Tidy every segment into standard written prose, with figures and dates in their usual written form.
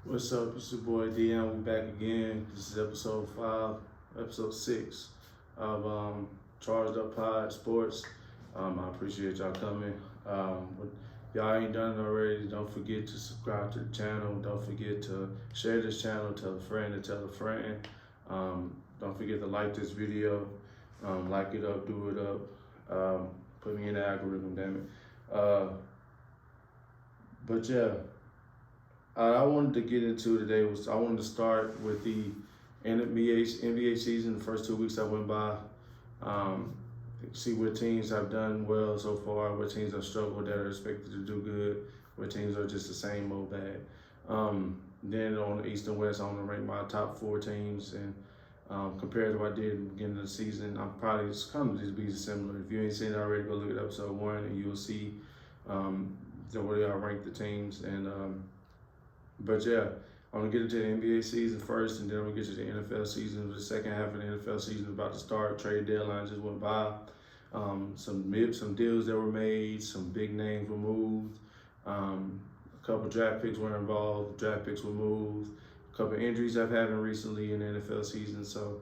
What's up? It's your boy Dyon. We back again. This is episode 6 of Charged Up Pod Sports. I appreciate y'all coming. If y'all ain't done it already, don't forget to subscribe to the channel. Don't forget to share this channel, tell a friend to tell a friend. Don't forget to like this video. Like it up, do it up. Put me in the algorithm, damn it. But yeah. I wanted to get into today was I wanted to start with the NBA season. The first 2 weeks that went by, see where teams have done well so far, where teams have struggled that are expected to do good, where teams are just the same old bad. Then on the East and West, I want to rank my top 4 teams and compared to what I did at the beginning of the season. I'm probably it's kind of just be similar. If you ain't seen it already, go look at episode 1 and you'll see where I rank the teams and. But yeah, I'm gonna get into the NBA season first, and then I'm gonna get to the NFL season. The second half of the NFL season is about to start. Trade deadline just went by. Some deals that were made, some big names were moved. A couple draft picks were involved. Draft picks were moved. A couple injuries have happened recently in the NFL season. So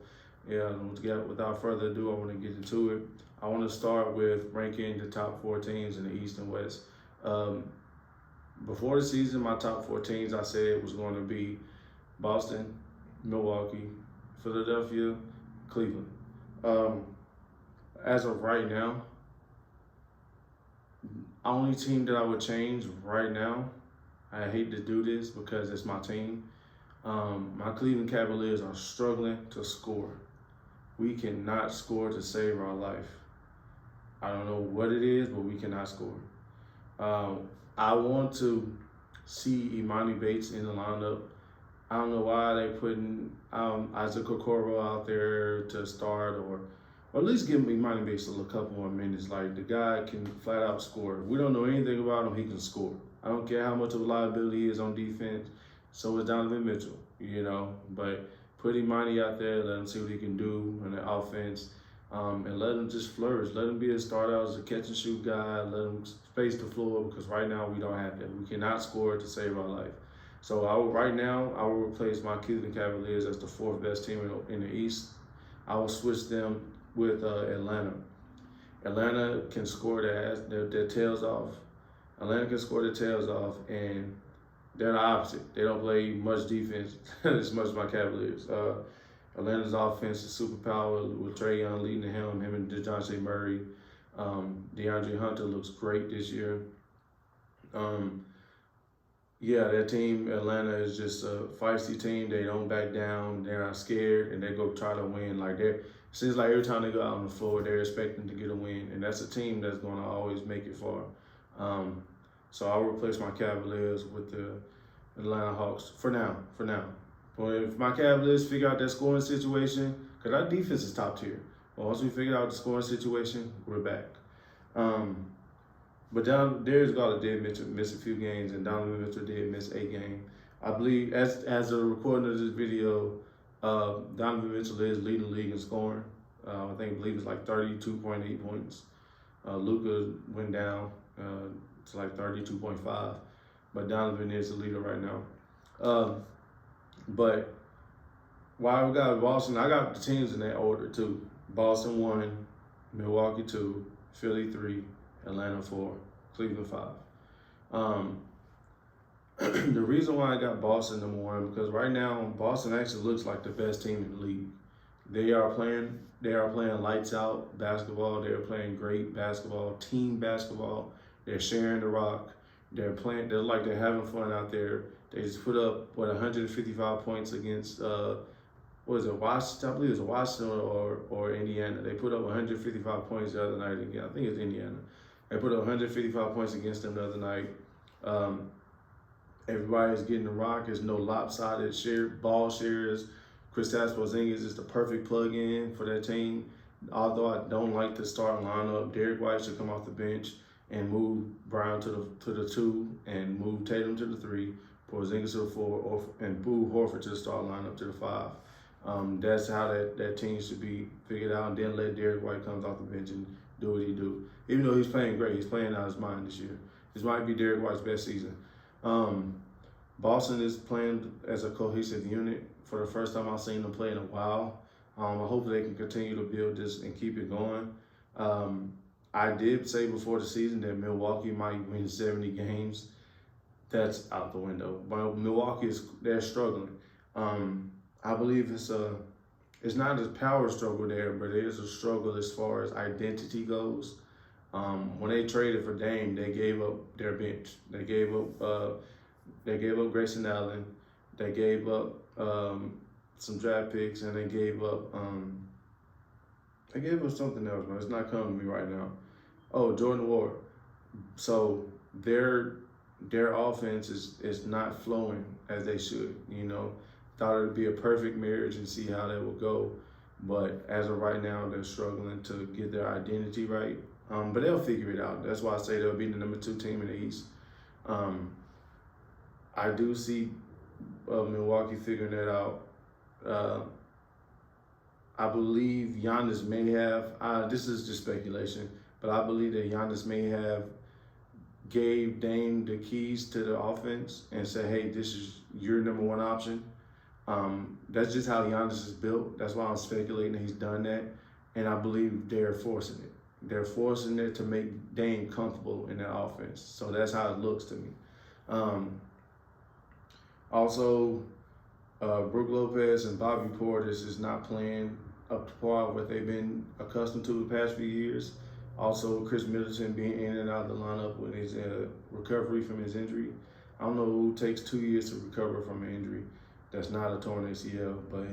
yeah, without further ado, I want to get into it. I want to start with ranking the top 4 teams in the East and West. Before the season, my top 4 teams I said was going to be Boston, Milwaukee, Philadelphia, Cleveland. As of right now, only team that I would change right now, I hate to do this because it's my team. My Cleveland Cavaliers are struggling to score. We cannot score to save our life. I don't know what it is, but we cannot score. I want to see Imani Bates in the lineup. I don't know why they putting Isaac Okoro out there to start or at least give Imani Bates a couple more minutes. Like, the guy can flat out score. We don't know anything about him, he can score. I don't care how much of a liability he is on defense. So is Donovan Mitchell, But put Imani out there, let him see what he can do in the offense. And let him just flourish. Let him be a starter as a catch and shoot guy. Let him space the floor because right now we don't have that. We cannot score to save our life. So right now I will replace my Cleveland Cavaliers as the 4th best team in the East. I will switch them with Atlanta. Atlanta can score their tails off. Atlanta can score their tails off, and they're the opposite. They don't play much defense as much as my Cavaliers. Atlanta's offense is superpower with Dyon leading the helm, him and DeJounte Murray. DeAndre Hunter looks great this year. That team, Atlanta, is just a feisty team. They don't back down. They're not scared, and they go try to win. Seems like every time they go out on the floor, they're expecting to get a win, and that's a team that's going to always make it far. So I'll replace my Cavaliers with the Atlanta Hawks for now. But if my Cavaliers figure out that scoring situation, because our defense is top tier. But once we figure out the scoring situation, we're back. But Darius Garland did miss a few games, and Donovan Mitchell did miss 8 games. I believe, as a recording of this video, Donovan Mitchell is leading the league in scoring. I believe it's like 32.8 points. Luka went down to like 32.5, but Donovan is the leader right now. But while we got Boston, I got the teams in that order too. Boston 1, Milwaukee 2, Philly 3, Atlanta 4, Cleveland 5. The reason why I got Boston number 1 because right now Boston actually looks like the best team in the league. They are playing lights out basketball. They're playing great basketball, team basketball. They're sharing the rock. They're having fun out there. They just put up 155 points against Washington? I believe it was Washington or Indiana. They put up 155 points the other night again. I think it's Indiana. They put up 155 points against them the other night. Everybody's getting the rock. There's no lopsided ball shares. Kristaps Porzingis is the perfect plug-in for that team. Although I don't like the starting lineup, Derek White should come off the bench and move Brown to the 2 and move Tatum to the 3, Porzingis to the 4, and Boo Horford to the start lineup to the 5. That's how that team should be figured out, and then let Derek White come off the bench and do what he do. Even though he's playing great, he's playing out of his mind this year. This might be Derek White's best season. Boston is playing as a cohesive unit for the first time I've seen them play in a while. I hope they can continue to build this and keep it going. Um, I did say before the season that Milwaukee might win 70 games. That's out the window. But Milwaukee they're struggling. I believe it's not a power struggle there, but it is a struggle as far as identity goes. When they traded for Dame, they gave up their bench. They gave up Grayson Allen. They gave up some draft picks, and they gave up something else, man. It's not coming to me right now. Oh, Jordan Ward. So their offense is not flowing as they should. Thought it would be a perfect marriage and see how that would go, but as of right now, they're struggling to get their identity right. But they'll figure it out. That's why I say they'll be the number 2 team in the East. I do see Milwaukee figuring that out. I believe Giannis may have, this is just speculation, but I believe that Giannis may have gave Dame the keys to the offense and said, hey, this is your number 1 option. That's just how Giannis is built. That's why I'm speculating that he's done that. And I believe they're forcing it. They're forcing it to make Dame comfortable in that offense. So that's how it looks to me. Also, Brook Lopez and Bobby Portis is not playing up to par what they've been accustomed to the past few years. Also, Chris Middleton being in and out of the lineup with his recovery from his injury. I don't know who takes 2 years to recover from an injury that's not a torn ACL, but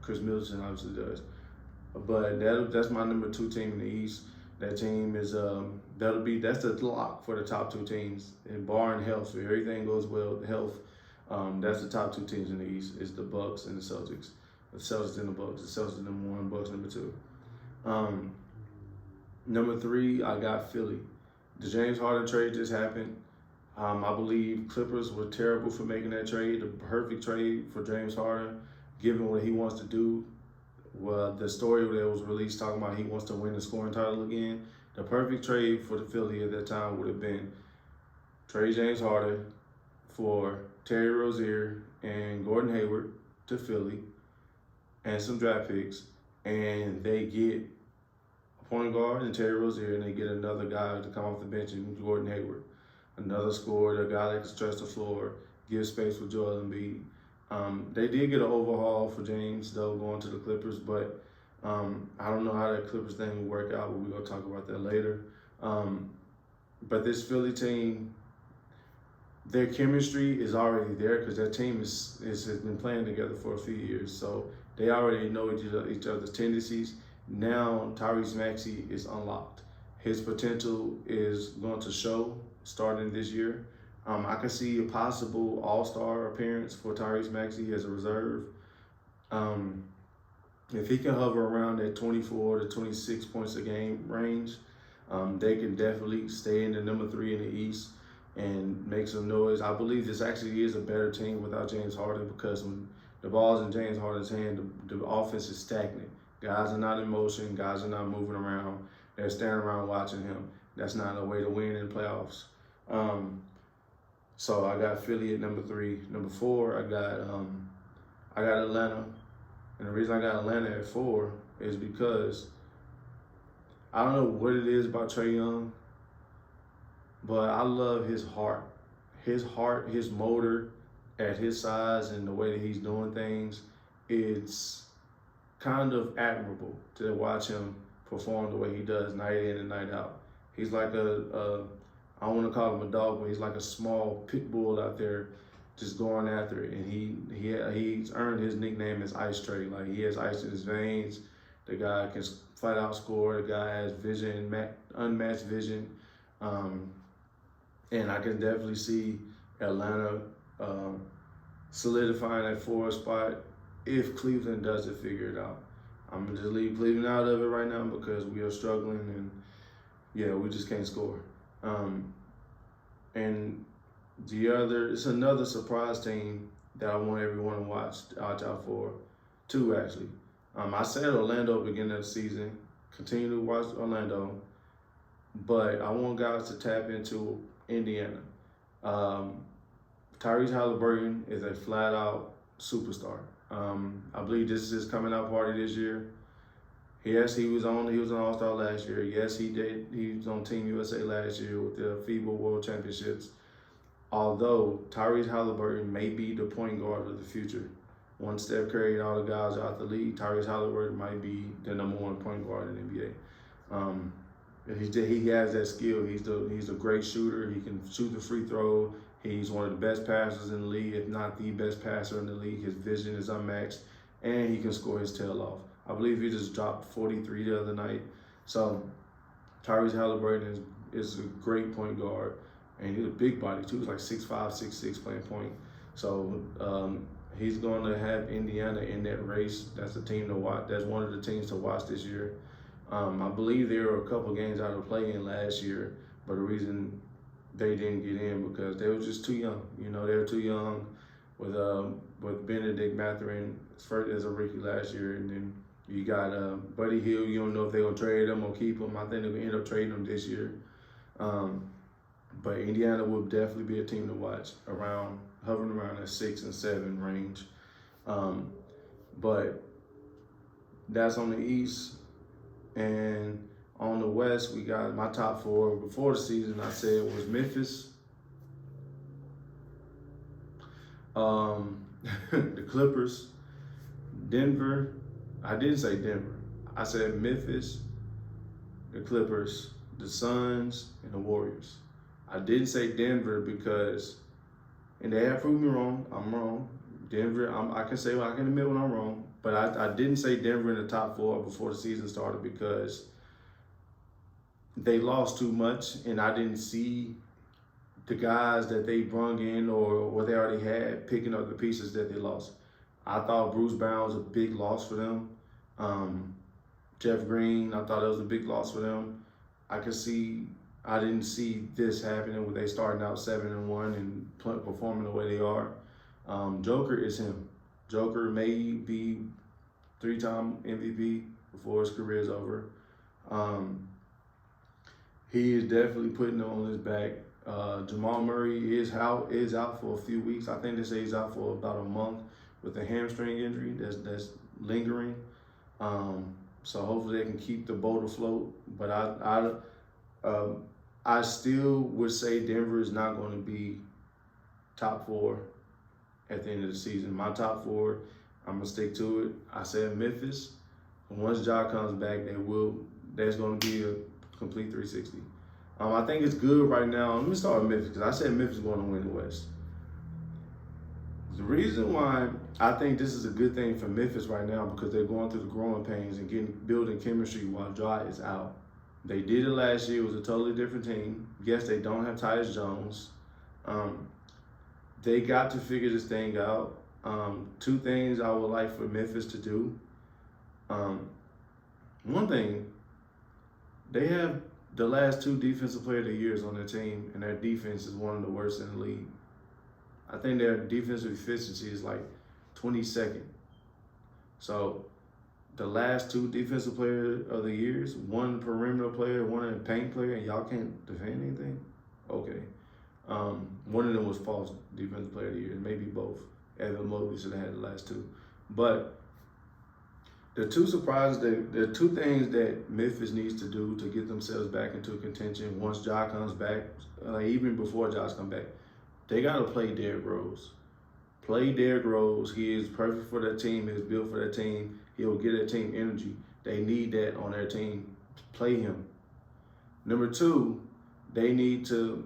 Chris Middleton obviously does. But that's my number 2 team in the East. That team is that's the lock for the top 2 teams, and barring health. If everything goes well, the health. That's the top 2 teams in the East. Is the Bucks and the Celtics. The Celtics and the Bucks. The Celtics number 1, Bucks number 2. Number 3, I got Philly. The James Harden trade just happened. I believe Clippers were terrible for making that trade. The perfect trade for James Harden, given what he wants to do. Well, the story that was released talking about he wants to win the scoring title again. The perfect trade for the Philly at that time would have been trade James Harden for Terry Rozier and Gordon Hayward to Philly and some draft picks, and they get a point guard and Terry Rozier, and they get another guy to come off the bench and Gordon Hayward. Another scorer, a guy that can stretch the floor, give space for Joel Embiid. They did get an overhaul for James, though, going to the Clippers, but I don't know how that Clippers thing will work out, but we're going to talk about that later. But this Philly team, their chemistry is already there because that team has been playing together for a few years. So they already know each other's tendencies. Now Tyrese Maxey is unlocked. His potential is going to show starting this year. I can see a possible all-star appearance for Tyrese Maxey as a reserve. If he can hover around that 24 to 26 points a game range, they can definitely stay in the number 3 in the East and make some noise. I believe this actually is a better team without James Harden because when the ball's in James Harden's hand, the offense is stagnant. Guys are not in motion. Guys are not moving around. They're standing around watching him. That's not a way to win in the playoffs. So I got Philly at number 3. Number 4, I got Atlanta. And the reason I got Atlanta at 4 is because I don't know what it is about Trae Young, but I love his heart. His heart, his motor at his size and the way that he's doing things, it's kind of admirable to watch him perform the way he does night in and night out. He's like I don't want to call him a dog, but he's like a small pit bull out there just going after it. And he's earned his nickname as Ice Trae. Like, he has ice in his veins. The guy can flat out score. The guy has vision, unmatched vision. And I can definitely see Atlanta solidifying that 4 spot if Cleveland doesn't figure it out. I'm going to just leave Cleveland out of it right now because we are struggling and, yeah, we just can't score. And it's another surprise team that I want everyone to watch out for. 2, actually. I said Orlando beginning of the season. Continue to watch Orlando. But I want guys to tap into Indiana. Tyrese Halliburton is a flat out superstar. I believe this is his coming out party this year. Yes, he was an All-Star last year. Yes, he did. He was on Team USA last year with the FIBA World Championships. Although Tyrese Halliburton may be the point guard of the future. Once Steph Curry and all the guys are out the league, Tyrese Halliburton might be the #1 point guard in the NBA. He has that skill. He's a great shooter. He can shoot the free throw. He's one of the best passers in the league, if not the best passer in the league. His vision is unmatched, and he can score his tail off. I believe he just dropped 43 the other night. So Tyrese Halliburton is a great point guard, and he's a big body too. He's like 6'5", 6'6", playing point. So he's going to have Indiana in that race. That's a team to watch. That's one of the teams to watch this year. I believe there were a couple games out of play-in last year, but the reason they didn't get in because they were just too young. You know, they were too young with Benedict Mathurin first as a rookie last year, and then you got Buddy Hield. You don't know if they're gonna trade him or keep him. I think they're gonna end up trading him this year. But Indiana will definitely be a team to watch, hovering around that 6 and 7 range. But that's on the East. And on the West, we got my top 4. Before the season, I said it was Memphis, the Clippers, Denver. I didn't say Denver. I said Memphis, the Clippers, the Suns, and the Warriors. I didn't say Denver because, and they have proved me wrong. I'm wrong. Denver, I can admit when I'm wrong. But I didn't say Denver in the top 4 before the season started because they lost too much, and I didn't see the guys that they brung in or what they already had picking up the pieces that they lost. I thought Bruce Brown was a big loss for them. Jeff Green, I thought it was a big loss for them. I didn't see this happening with they starting out 7-1 and performing the way they are. Joker is him. Joker may be 3-time MVP before his career is over. He is definitely putting it on his back. Jamal Murray is out for a few weeks. I think they say he's out for about a month with a hamstring injury that's lingering. So hopefully they can keep the boat afloat. But I still would say Denver is not going to be top 4 at the end of the season. My top 4, I'm gonna stick to it. I said Memphis. Once Ja comes back, there's gonna be a complete 360. I think it's good right now. Let me start with Memphis because I said Memphis is going to win the West. The reason why I think this is a good thing for Memphis right now because they're going through the growing pains and building chemistry while Ja is out. They did it last year. It was a totally different team. Yes, they don't have Tyus Jones. They got to figure this thing out. 2 things I would like for Memphis to do. One thing, they have the last 2 defensive player of the years on their team, and their defense is one of the worst in the league. I think their defensive efficiency is like 22nd. So the last 2 defensive player of the years, 1 perimeter player, 1 a paint player, and y'all can't defend anything? Okay. One of them was false defensive player of the year, maybe both. Evan Mobley should have had the last 2. But the 2 surprises, the 2 things that Memphis needs to do to get themselves back into contention once Ja comes back, even before Josh comes back, they got to play Derrick Rose. Play Derrick Rose. He is perfect for that team. He is built for that team. He will get that team energy. They need that on their team. Play him. Number 2, they need to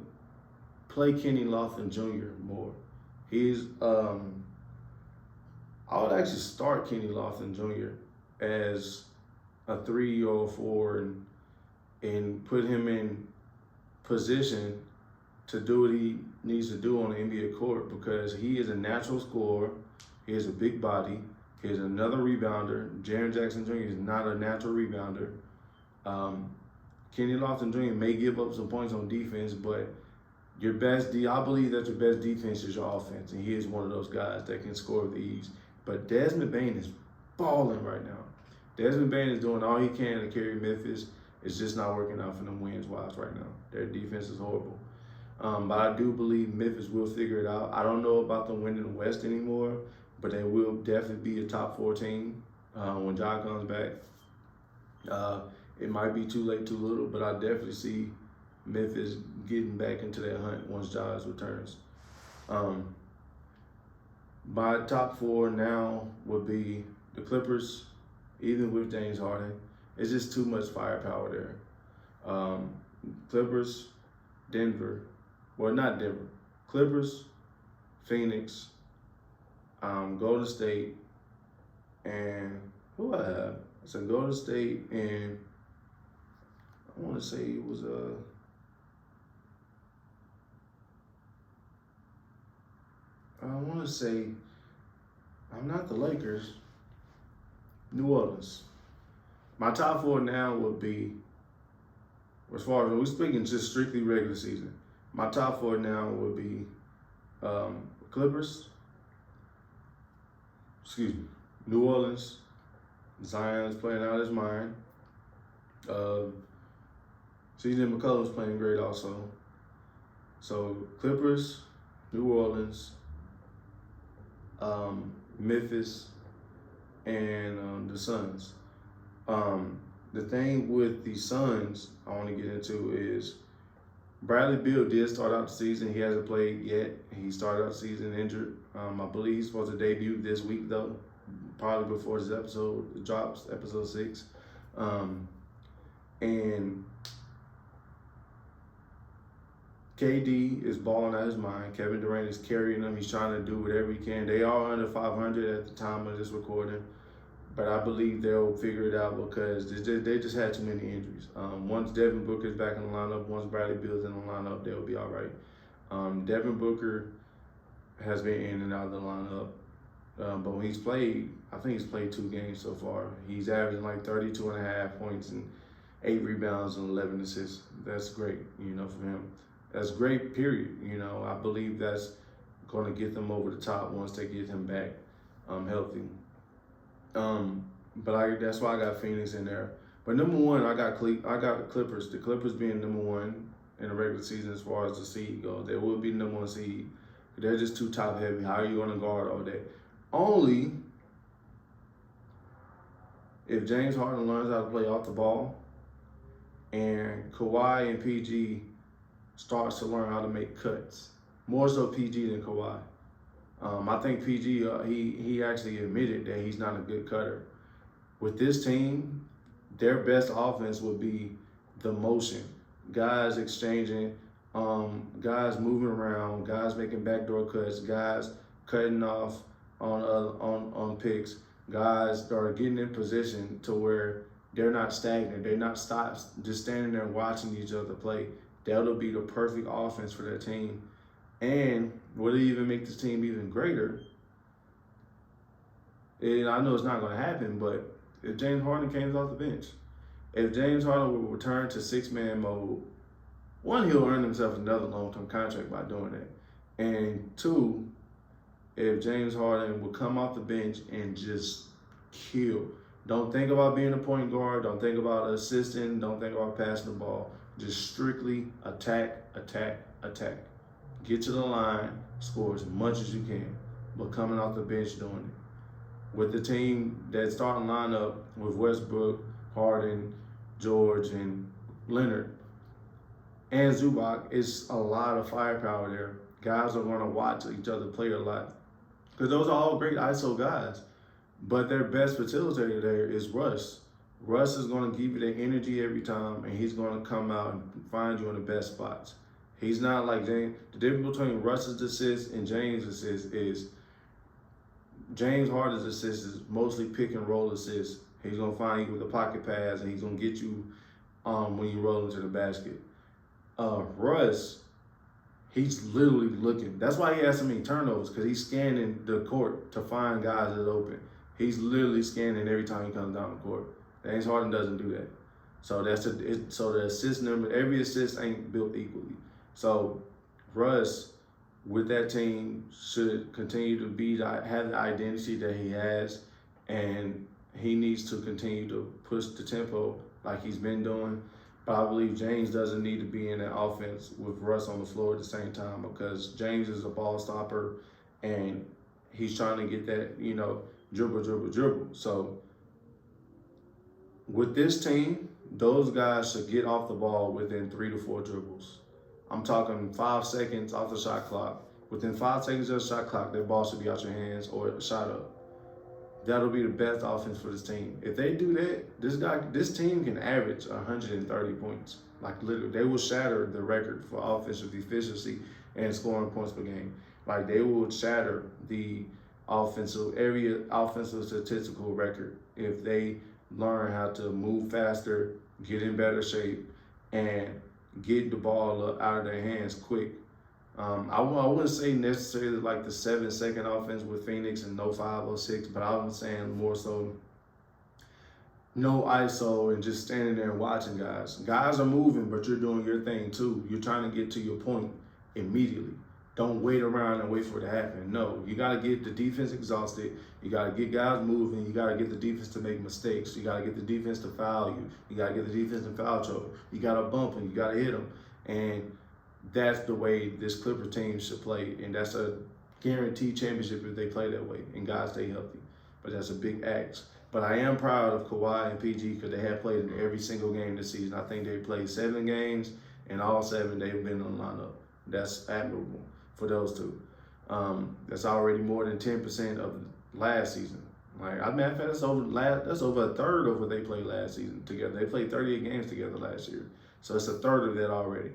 play Kenny Lofton Jr. more. I would actually start Kenny Lofton Jr. as a 3 or a 4 and put him in position to do what he needs to do on the NBA court because he is a natural scorer. He has a big body. He is another rebounder. Jaren Jackson Jr. is not a natural rebounder. Kenny Lofton Jr. may give up some points on defense, but I believe that your best defense is your offense, and he is one of those guys that can score with ease. But Desmond Bane is balling right now. Desmond Bane is doing all he can to carry Memphis. It's just not working out for them wins-wise right now. Their defense is horrible. But I do believe Memphis will figure it out. I don't know about them winning the West anymore, but they will definitely be a top 4 team when Dyon comes back. It might be too late, too little, but I definitely see Memphis getting back into that hunt once Dyon returns. My top 4 now would be the Clippers, even with James Harden. It's just too much firepower there. Clippers, Denver, well, not Denver, Clippers, Phoenix, Golden State, and who I have? It's a Golden State, and I want to say it was I want to say, I'm not the Lakers, New Orleans. My top 4 now would be, as far as we're speaking just strictly regular season, my top 4 now would be Clippers, New Orleans. Zion's playing out his mind. C.J. McCollum's playing great also. So Clippers, New Orleans, Memphis, and the Suns. The thing with the Suns I want to get into is Bradley Beal did start out the season. He hasn't played yet. He started out the season injured. I believe he's supposed to debut this week though, probably before this episode drops, episode 6. And KD is balling out his mind. Kevin Durant is carrying them. He's trying to do whatever he can. They are under 500 at the time of this recording, but I believe they'll figure it out because they just had too many injuries. Once Devin Booker is back in the lineup, once Bradley Beal's in the lineup, they'll be all right. Devin Booker has been in and out of the lineup, but when he's played, I think he's played 2 games so far. He's averaging like 32.5 points and 8 rebounds and 11 assists. That's great, for him. That's great, period. I believe that's going to get them over the top once they get him back healthy. But that's why I got Phoenix in there. But number 1, I got the Clippers. The Clippers being number 1 in the regular season as far as the seed goes. They will be number 1 seed. They're just too top heavy. How are you going to guard all day? Only if James Harden learns how to play off the ball and Kawhi and PG starts to learn how to make cuts. More so PG than Kawhi. I think PG, he actually admitted that he's not a good cutter. With this team, their best offense would be the motion. Guys exchanging, guys moving around, guys making backdoor cuts, guys cutting off on picks, guys that are getting in position to where they're not stagnant. They're not just standing there watching each other play. That'll be the perfect offense for their team. And what'll even make this team even greater, and I know it's not going to happen, but if James Harden came off the bench, if James Harden will return to 6-man mode, 1, he'll earn himself another long-term contract by doing that. And 2, if James Harden will come off the bench and just kill. Don't think about being a point guard. Don't think about assisting. Don't think about passing the ball. Just strictly attack, attack, attack. Get to the line, score as much as you can, but coming off the bench doing it. With the team that's starting lineup with Westbrook, Harden, George, and Leonard, and Zubac, it's a lot of firepower there. Guys are going to watch each other play a lot because those are all great ISO guys, but their best facilitator there is Russ. Russ is going to give you the energy every time, and he's going to come out and find you in the best spots. He's not like James. The difference between Russ's assist and James' assist is James Harden's assist is mostly pick and roll assists. He's going to find you with the pocket pass, and he's going to get you when you roll into the basket. Russ, he's literally looking. That's why he has so many turnovers, because he's scanning the court to find guys that are open. He's literally scanning every time he comes down the court. James Harden doesn't do that. So so the assist number, every assist ain't built equally. So Russ, with that team, should continue to have the identity that he has, and he needs to continue to push the tempo like he's been doing. But I believe James doesn't need to be in that offense with Russ on the floor at the same time because James is a ball stopper and he's trying to get that, dribble, dribble, dribble. So with this team, those guys should get off the ball within 3 to 4 dribbles. I'm talking 5 seconds off the shot clock. Within 5 seconds of the shot clock, that ball should be out your hands or shot up. That'll be the best offense for this team. If they do that, this team can average 130 points. Like literally, they will shatter the record for offensive efficiency and scoring points per game. Like they will shatter the every offensive statistical record if they learn how to move faster, get in better shape, and get the ball out of their hands quick. I wouldn't say necessarily like the 7-second offense with Phoenix and no 5 or 6, but I was saying more so no ISO and just standing there and watching guys. Guys are moving, but you're doing your thing too. You're trying to get to your point immediately. Don't wait around and wait for it to happen. No, you got to get the defense exhausted. You got to get guys moving. You got to get the defense to make mistakes. You got to get the defense to foul you. You got to get the defense in foul trouble. You got to bump them. You got to hit them. And that's the way this Clipper team should play. And that's a guaranteed championship if they play that way and guys stay healthy. But that's a big ask. But I am proud of Kawhi and PG because they have played in every single game this season. I think they played 7 games, and all 7 they've been on the lineup. That's admirable for those two. That's already more than 10% of last season. Like, matter of fact, that's over a third of what they played last season together. They played 38 games together last year, so it's a third of that already.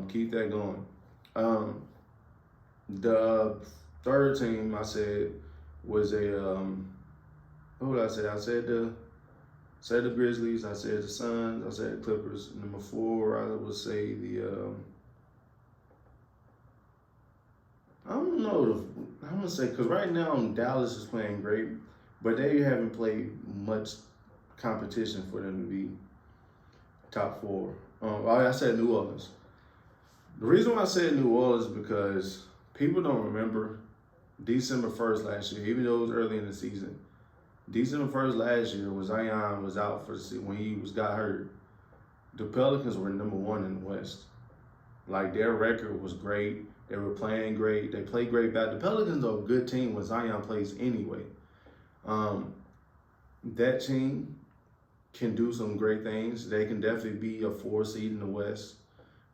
Keep that going. The third team I said was who did I say? I said the Grizzlies. I said the Suns. I said the Clippers. Number 4, I would say I'm gonna say because right now Dallas is playing great, but they haven't played much competition for them to be top 4. I said New Orleans. The reason why I said New Orleans is because people don't remember December 1st last year, even though it was early in the season. December 1st last year when Zion was out for the season, when he got hurt. The Pelicans were number 1 in the West. Like, their record was great. They were playing great. They played great back. The Pelicans are a good team when Zion plays anyway. That team can do some great things. They can definitely be a 4 seed in the West.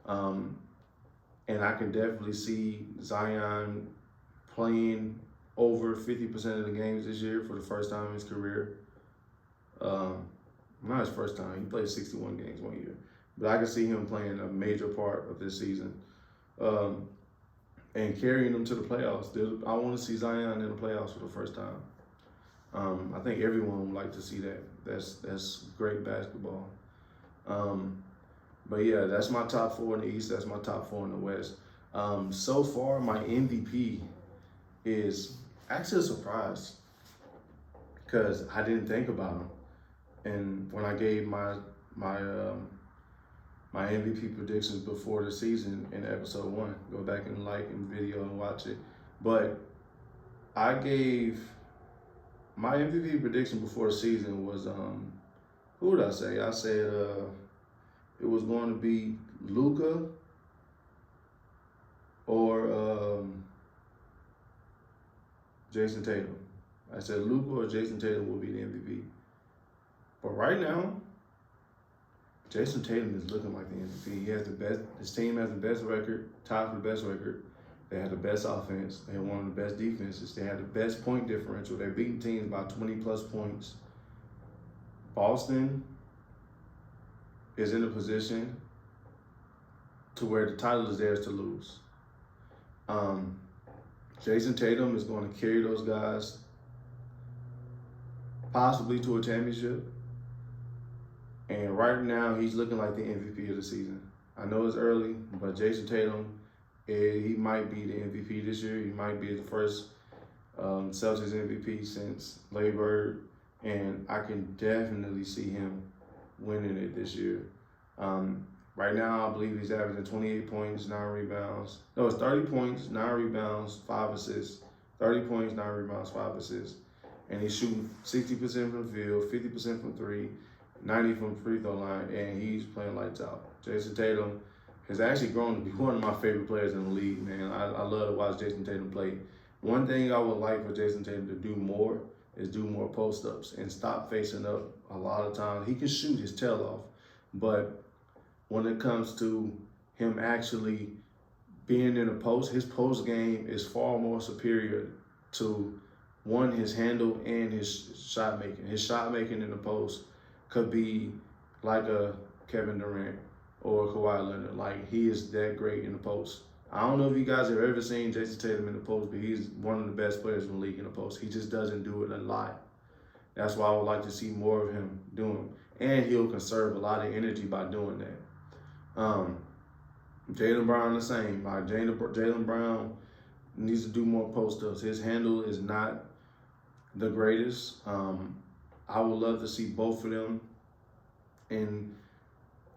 And I can definitely see Zion playing over 50% of the games this year for the first time in his career. Not his first time. He played 61 games 1 year. But I can see him playing a major part of this season and carrying them to the playoffs. I want to see Zion in the playoffs for the first time. I think everyone would like to see that. That's great basketball. But yeah, that's my top 4 in the East. That's my top 4 in the West. So far, my MVP is actually a surprise because I didn't think about him. And when I gave my MVP predictions before the season in episode 1, go back and like and video and watch it. But I gave my MVP prediction before the season was who did I say? I said it was going to be Luka or Jason Tatum. I said Luka or Jason Tatum will be the MVP. But right now, Jason Tatum is looking like the MVP. He has the best. His team has the best record, tied for the best record. They have the best offense. They have one of the best defenses. They have the best point differential. They're beating teams by 20+ points. Boston is in a position to where the title is theirs to lose. Jason Tatum is going to carry those guys possibly to a championship. And right now, he's looking like the MVP of the season. I know it's early, but Jason Tatum, he might be the MVP this year. He might be the first Celtics MVP since Larry Bird. And I can definitely see him winning it this year. Right now, I believe he's averaging 28 points, 9 rebounds. No, it's 30 points, 9 rebounds, 5 assists. 30 points, 9 rebounds, 5 assists. And he's shooting 60% from the field, 50% from 3, 90 from the free throw line, and he's playing lights out. Jason Tatum has actually grown to be one of my favorite players in the league, man. I love to watch Jason Tatum play. One thing I would like for Jason Tatum to do more is do more post-ups and stop facing up a lot of times. He can shoot his tail off, but when it comes to him actually being in the post, his post game is far more superior to one, his handle and his shot making. His shot making in the post could be like a Kevin Durant or Kawhi Leonard. Like, he is that great in the post. I don't know if you guys have ever seen Jason Tatum in the post, but he's one of the best players in the league in the post. He just doesn't do it a lot. That's why I would like to see more of him doing. And he'll conserve a lot of energy by doing that. Jaylen Brown the same. Like, Jaylen Brown needs to do more post-ups. His handle is not the greatest. I would love to see both of them in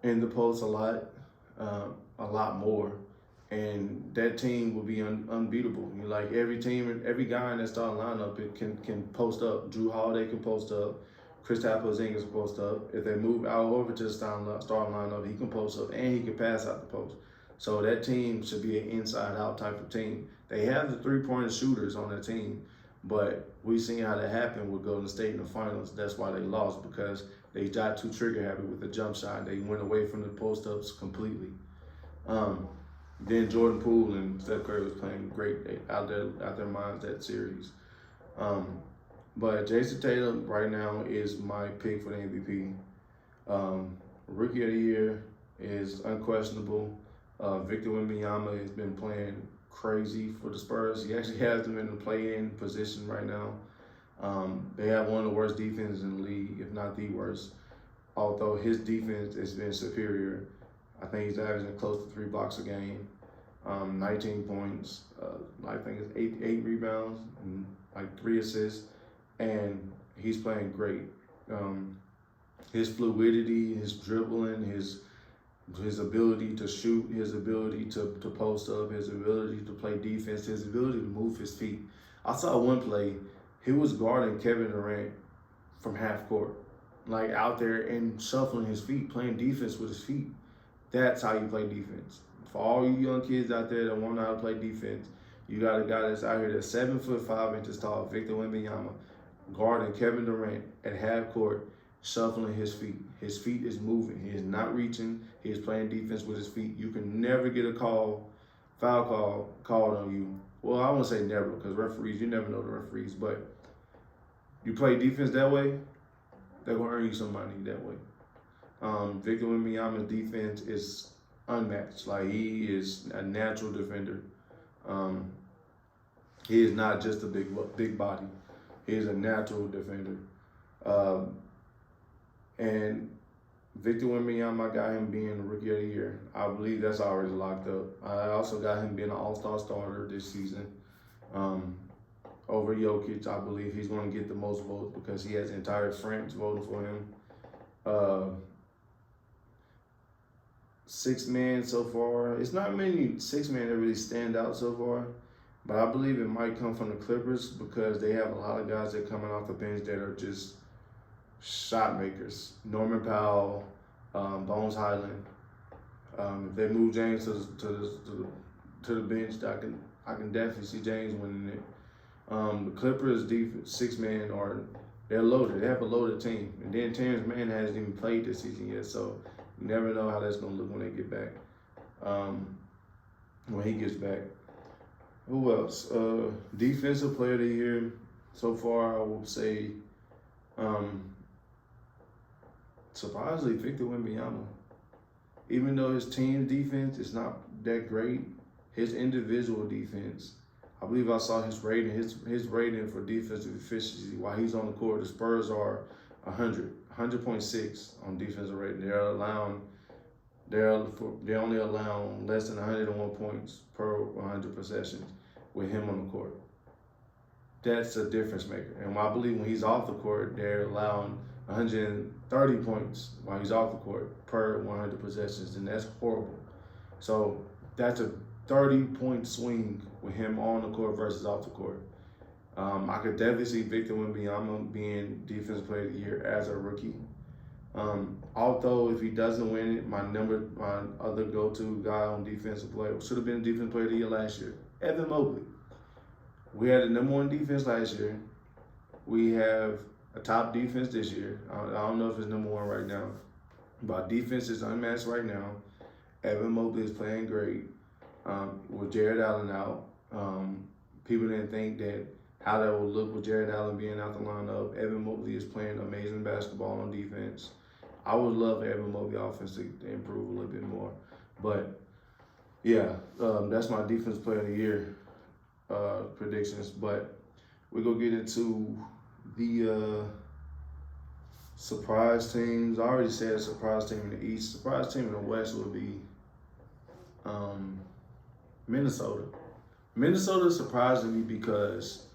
the post a lot more, and that team will be unbeatable. Like, every team, every guy in that starting lineup, it can post up. Drew Holiday can post up. Kristaps Porzingis can post up. If they move Al Horford to the starting lineup, he can post up and he can pass out the post. So that team should be an inside-out type of team. They have the three-point shooters on that team, but we've seen how that happened with Golden State in the finals. That's why they lost, because they got too trigger-happy with the jump shot. They went away from the post-ups completely. Then Jordan Poole and Steph Curry was playing great out their minds that series. But Jason Tatum right now is my pick for the MVP. Rookie of the Year is unquestionable. Victor Wembanyama has been playing crazy for the Spurs. He actually has them in the play-in position right now. They have one of the worst defenses in the league, if not the worst. Although his defense has been superior. I think he's averaging close to 3 blocks a game, 19 points. I think it's eight rebounds and like 3 assists, and he's playing great. His fluidity, his dribbling, his ability to shoot, his ability to post up, his ability to play defense, his ability to move his feet. I saw one play, he was guarding Kevin Durant from half court, like out there and shuffling his feet, playing defense with his feet. That's how you play defense. For all you young kids out there that want to know how to play defense, you got a guy that's out here that's 7'5" tall, Victor Wembanyama, guarding Kevin Durant at half court, shuffling his feet. His feet is moving. He is not reaching. He is playing defense with his feet. You can never get a foul call called on you. Well, I won't say never, because referees, you never know the referees, but you play defense that way, they're going to earn you some money that way. Victor Wembanyama's defense is unmatched. Like, he is a natural defender. He is not just a big body. He is a natural defender. And Victor Wembanyama, I got him being the Rookie of the Year. I believe that's already locked up. I also got him being an all-star starter this season. Over Jokic, I believe he's going to get the most votes because he has the entire France voting for him. 6 men so far. It's not many 6 men that really stand out so far, but I believe it might come from the Clippers because they have a lot of guys that are coming off the bench that are just shot makers. Norman Powell, Bones Highland. If they move James to the bench, I can definitely see James winning it. The Clippers' defense, 6 men they're loaded. They have a loaded team, and then Terrence Mann hasn't even played this season yet, so you never know how that's gonna look when they get back. When he gets back. Who else? Defensive Player of the Year so far, I would say. Surprisingly, Victor Wembanyama. Even though his team defense is not that great, his individual defense, I believe I saw his rating. His rating for defensive efficiency while he's on the court, the Spurs are 100.6 on defensive rating. They only allow less than 101 points per 100 possessions with him on the court. That's a difference maker. And I believe when he's off the court, they're allowing 130 points while he's off the court per 100 possessions, and that's horrible. So that's a 30-point swing with him on the court versus off the court. I could definitely see Victor Wembanyama being Defensive Player of the Year as a rookie. Although if he doesn't win it, my other go-to guy on defensive player should have been defensive player of the year last year, Evan Mobley. We had the number one defense last year. We have a top defense this year. I don't know if it's number one right now, but our defense is unmatched right now. Evan Mobley is playing great. With Jared Allen out, people didn't think that how that would look with Jared Allen being out the lineup. Evan Mobley is playing amazing basketball on defense. I would love Evan Mobley offense to improve a little bit more. But, yeah, that's my defense player of the year predictions. But we're going to get into the surprise teams. I already said surprise team in the East. Surprise team in the West would be Minnesota. Minnesota is surprising me because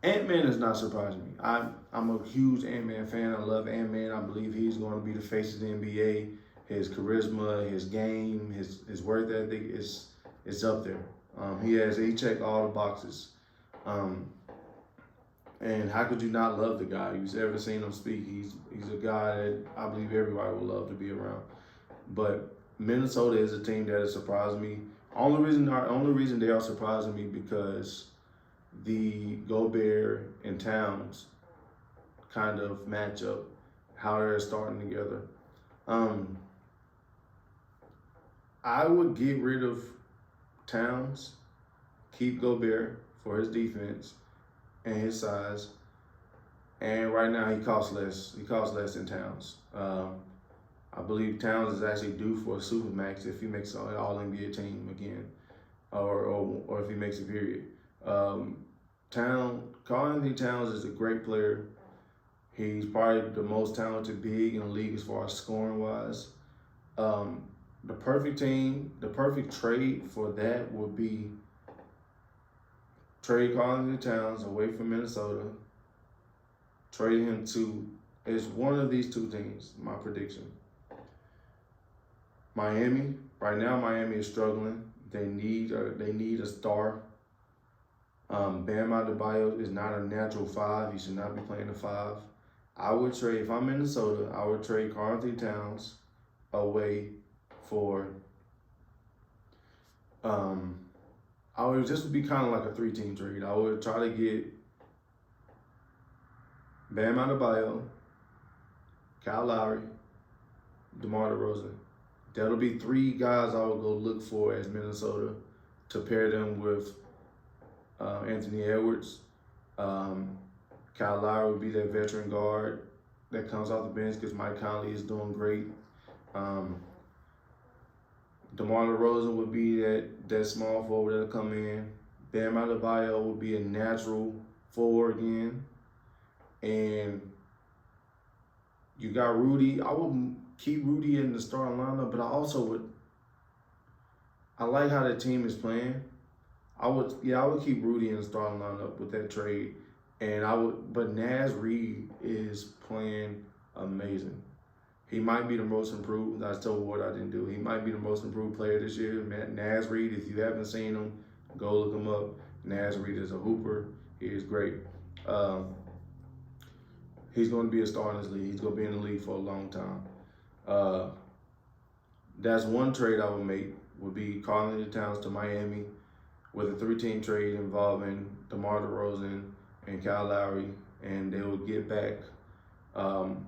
Ant-Man is not surprising me. I'm a huge Ant-Man fan. I love Ant-Man. I believe he's going to be the face of the NBA. His charisma, his game, his work ethic is up there. He checked all the boxes. And how could you not love the guy? You've ever seen him speak. He's a guy that I believe everybody would love to be around. But Minnesota is a team that has surprised me. Only reason they are surprising me because the Gobert and Towns kind of match up, how they're starting together. I would get rid of Towns, keep Gobert for his defense and his size. And right now he costs less. He costs less than Towns. I believe Towns is actually due for a supermax if he makes an All-NBA team again, or if he makes a period. Karl-Anthony Towns is a great player. He's probably the most talented big in the league as far as scoring wise. The perfect team, the perfect trade for that would be trade Karl-Anthony Towns away from Minnesota, trade him to, it's one of these two teams, my prediction. Miami, right now Miami is struggling. They need a star. Bam Adebayo is not a natural five. He should not be playing a five. I would trade, if I'm Minnesota, I would trade Karl-Anthony Towns away for, this would be kind of like a three-team trade. I would try to get Bam Adebayo, Kyle Lowry, DeMar DeRozan. That'll be three guys I would go look for as Minnesota to pair them with Anthony Edwards. Kyle Lowry would be that veteran guard that comes off the bench because Mike Conley is doing great. DeMar DeRozan would be that small forward that'll come in. Bam Adebayo would be a natural forward again. And you got Rudy. I would keep Rudy in the starting lineup, but I like how the team is playing. I would keep Rudy in the starting lineup with that trade. But Naz Reid is playing amazing. He might be the most improved. That's still what I didn't do. He might be the most improved player this year. Naz Reid, if you haven't seen him, go look him up. Naz Reid is a hooper. He is great. He's going to be a star in this league. He's going to be in the league for a long time. That's one trade I would make, would be Karl-Anthony Towns to Miami with a three-team trade involving DeMar DeRozan and Kyle Lowry, and they would get back Bam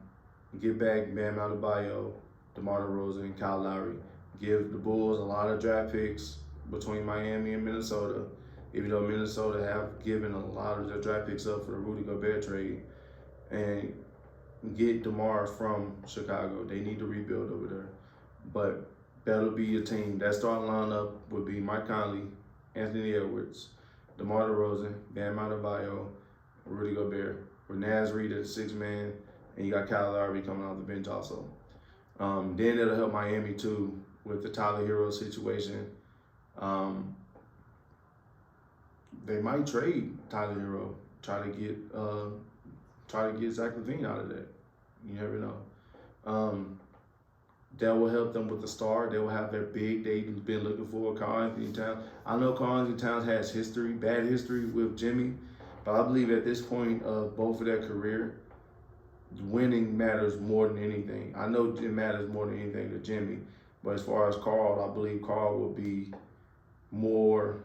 Adebayo, DeMar DeRozan, and Kyle Lowry. Give the Bulls a lot of draft picks between Miami and Minnesota, even though Minnesota have given a lot of their draft picks up for the Rudy Gobert trade, and get DeMar from Chicago. They need to rebuild over there. But that'll be your team. That starting lineup would be Mike Conley, Anthony Edwards, DeMar DeRozan, Bam Adebayo, Rudy Gobert, with Naz Reid at the sixth man, and you got Kyle Lowry coming off the bench also. Then it'll help Miami too with the Tyler Hero situation. They might trade Tyler Hero, try to get Zach LaVine out of that. You never know. That will help them with the star. They will have their big they've been looking for, Karl-Anthony Towns. I know Karl-Anthony Towns has bad history with Jimmy, but I believe at this point of both of their career, winning matters more than anything. I know it matters more than anything to Jimmy, but as far as Carl, I believe Carl will be more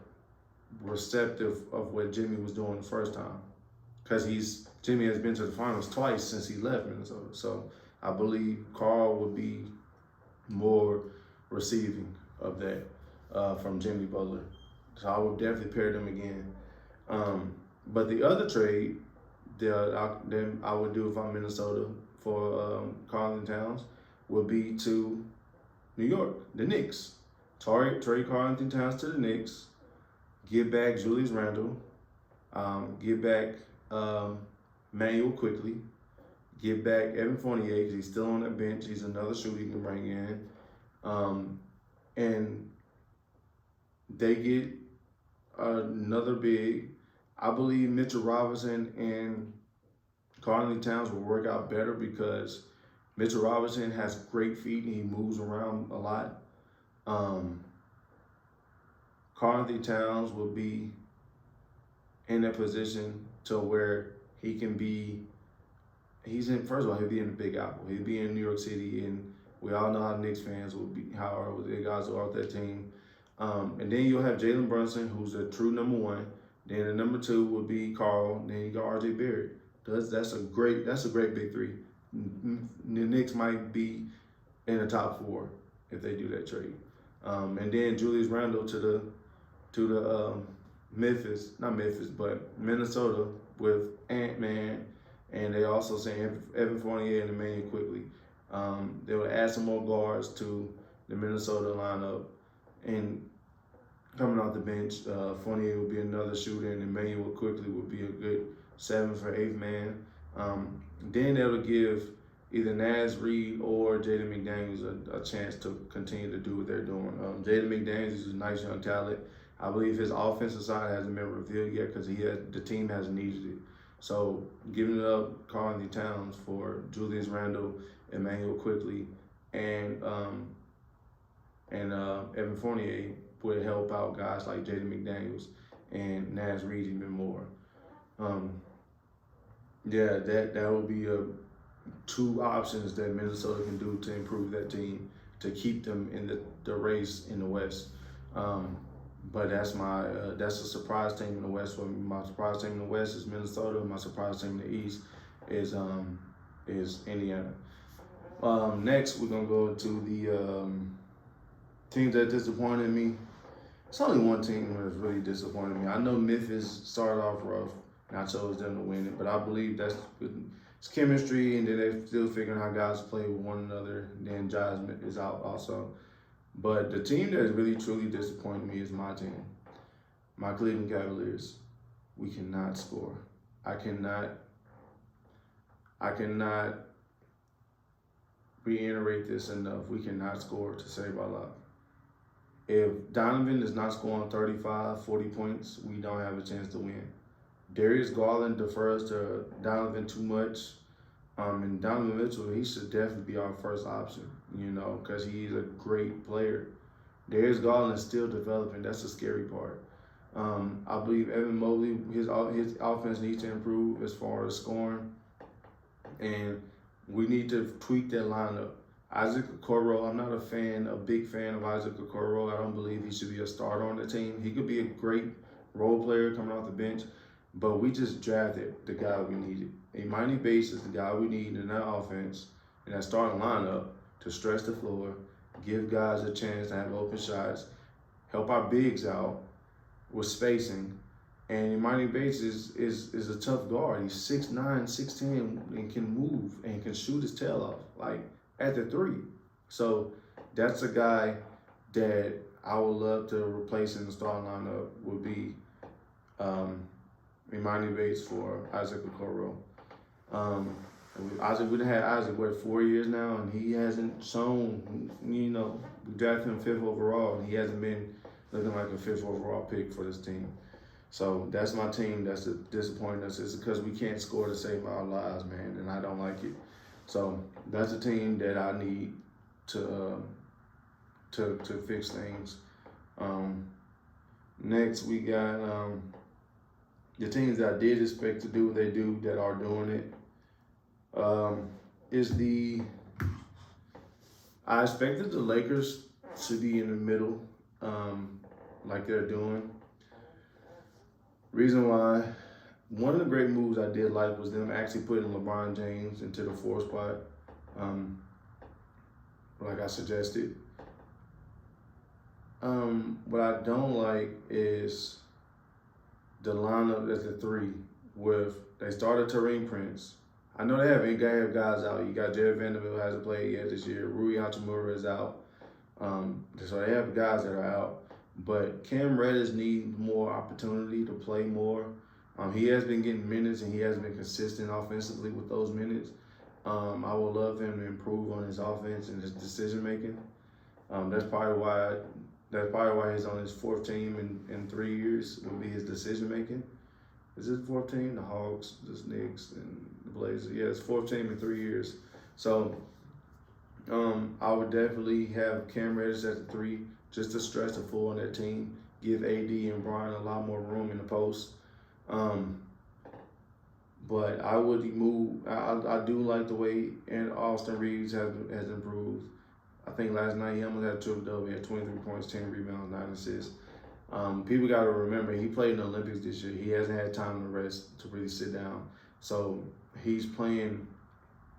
receptive of what Jimmy was doing the first time, because Jimmy has been to the finals twice since he left Minnesota. So I believe Carl would be more receiving of that from Jimmy Butler. So I would definitely pair them again. But the other trade that I would do if I'm Minnesota for Carlton Towns would be to New York, the Knicks. Trade Carlton Towns to the Knicks, get back Julius Randle, get back Manuel quickly, get back Evan Fournier because he's still on the bench. He's another shooter you can bring in. And they get another big. I believe Mitchell Robinson and Carlton Towns will work out better because Mitchell Robinson has great feet and he moves around a lot. Carlton Towns will be in a position to where he can be. First of all, he'll be in the Big Apple. He'll be in New York City, and we all know how Knicks fans will be, how the guys are off that team. And then you'll have Jalen Brunson, who's a true number one. Then the number two would be Carl. Then you got R.J. Barrett. That's a great big three. The Knicks might be in the top four if they do that trade. And then Julius Randle to the Minnesota with Ant-Man, and they also saying Evan Fournier and Emmanuel quickly. They will add some more guards to the Minnesota lineup, and coming off the bench, Fournier will be another shooter, and Emmanuel quickly will be a good 7th or 8th man. Then that'll give either Naz Reid or Jaden McDaniels a chance to continue to do what they're doing. Jaden McDaniels is a nice young talent. I believe his offensive side hasn't been revealed yet because the team hasn't needed it. So giving it up Carlton Towns for Julius Randle, Emmanuel quickly, and Evan Fournier would help out guys like Jaden McDaniels and Naz Reid even more. That would be two options that Minnesota can do to improve that team, to keep them in the race in the West. But that's a surprise team in the West for me. My surprise team in the West is Minnesota. My surprise team in the East is Indiana. Next, we're gonna go to the teams that disappointed me. It's only one team that has really disappointed me. I know Memphis started off rough, and I chose them to win it, but I believe that's it's chemistry, and then they're still figuring out how guys play with one another. And then Giles is out also. But the team that has really truly disappointed me is my team, my Cleveland Cavaliers. We cannot score. I cannot reiterate this enough. We cannot score to save our life. If Donovan is not scoring 35, 40 points, we don't have a chance to win. Darius Garland defers to Donovan too much. And Donovan Mitchell, he should definitely be our first option, because he's a great player. Darius Garland is still developing. That's the scary part. I believe Evan Mobley, his offense needs to improve as far as scoring. And we need to tweak that lineup. Isaac Okoro, I'm not a big fan of Isaac Okoro. I don't believe he should be a starter on the team. He could be a great role player coming off the bench, but we just drafted the guy we needed. Imani Bates is the guy we need in that offense, in that starting lineup, to stretch the floor, give guys a chance to have open shots, help our bigs out with spacing. And Imani Bates is a tough guard. He's 6'9", 6'10", and can move and can shoot his tail off, at the three. So that's a guy that I would love to replace in the starting lineup, would be Imani Bates for Isaac Okoro. We've had Isaac, 4 years now, and he hasn't shown, we drafted him 5th overall, and he hasn't been looking like a 5th overall pick for this team. So that's my team that's disappointing us. It's because we can't score to save our lives, man, and I don't like it. So that's a team that I need to fix things. Next, we got the teams that I did expect to do what they do that are doing it. Um, is the I expected the Lakers to be in the middle, like they're doing. Reason why, one of the great moves I did like was them actually putting LeBron James into the 4 spot, um, like I suggested. What I don't like is the lineup as the 3 with they started Taurean Prince. I know they have guys out. You got Jared Vanderbilt hasn't played yet this year. Rui Hachimura is out. So they have guys that are out. But Cam Reddish needs more opportunity to play more. He has been getting minutes and he has been consistent offensively with those minutes. I would love him to improve on his offense and his decision making. That's probably why he's on his 4th team in 3 years will be his decision making. Is it the 4th team? The Hawks, the Knicks, and the Blazers. Yeah, it's 4th team in 3 years. So I would definitely have Cam Reddish at the 3 just to stretch the floor on that team, give AD and Brian a lot more room in the post. But I would move. I do like the way and Austin Reeves has improved. I think last night he almost had a triple-double. He had 23 points, 10 rebounds, 9 assists. People got to remember, he played in the Olympics this year. He hasn't had time to rest, to really sit down. So he's playing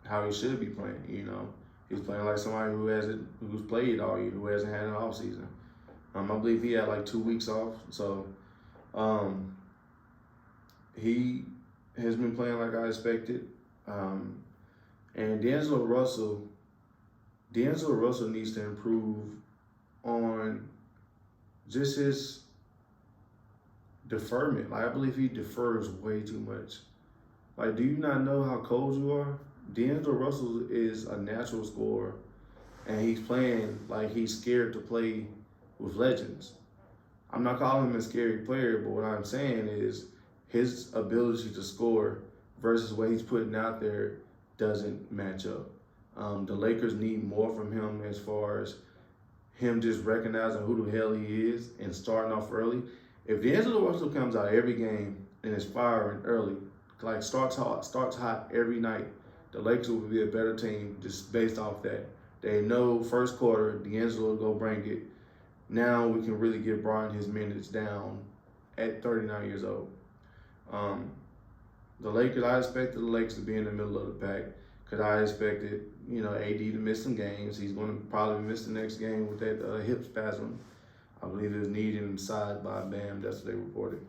how he should be playing, you know. He's playing like somebody who's played all year, who hasn't had an off season. I believe he had like 2 weeks off. So he has been playing like I expected. And D'Angelo Russell needs to improve on just his deferment. Like, I believe he defers way too much. Like, do you not know how cold you are? D'Angelo Russell is a natural scorer, and he's playing like he's scared to play with legends. I'm not calling him a scary player, but what I'm saying is his ability to score versus what he's putting out there doesn't match up. The Lakers need more from him as far as him just recognizing who the hell he is and starting off early. If D'Angelo Russell comes out every game and is firing early, like starts hot every night, the Lakers will be a better team just based off that. They know first quarter, D'Angelo will go bring it. Now we can really give Brian his minutes down at 39 years old. The Lakers, I expected the Lakers to be in the middle of the pack because I expected, AD to miss some games. He's going to probably miss the next game with that hip spasm. I believe it was kneed inside by Bam. That's what they reported.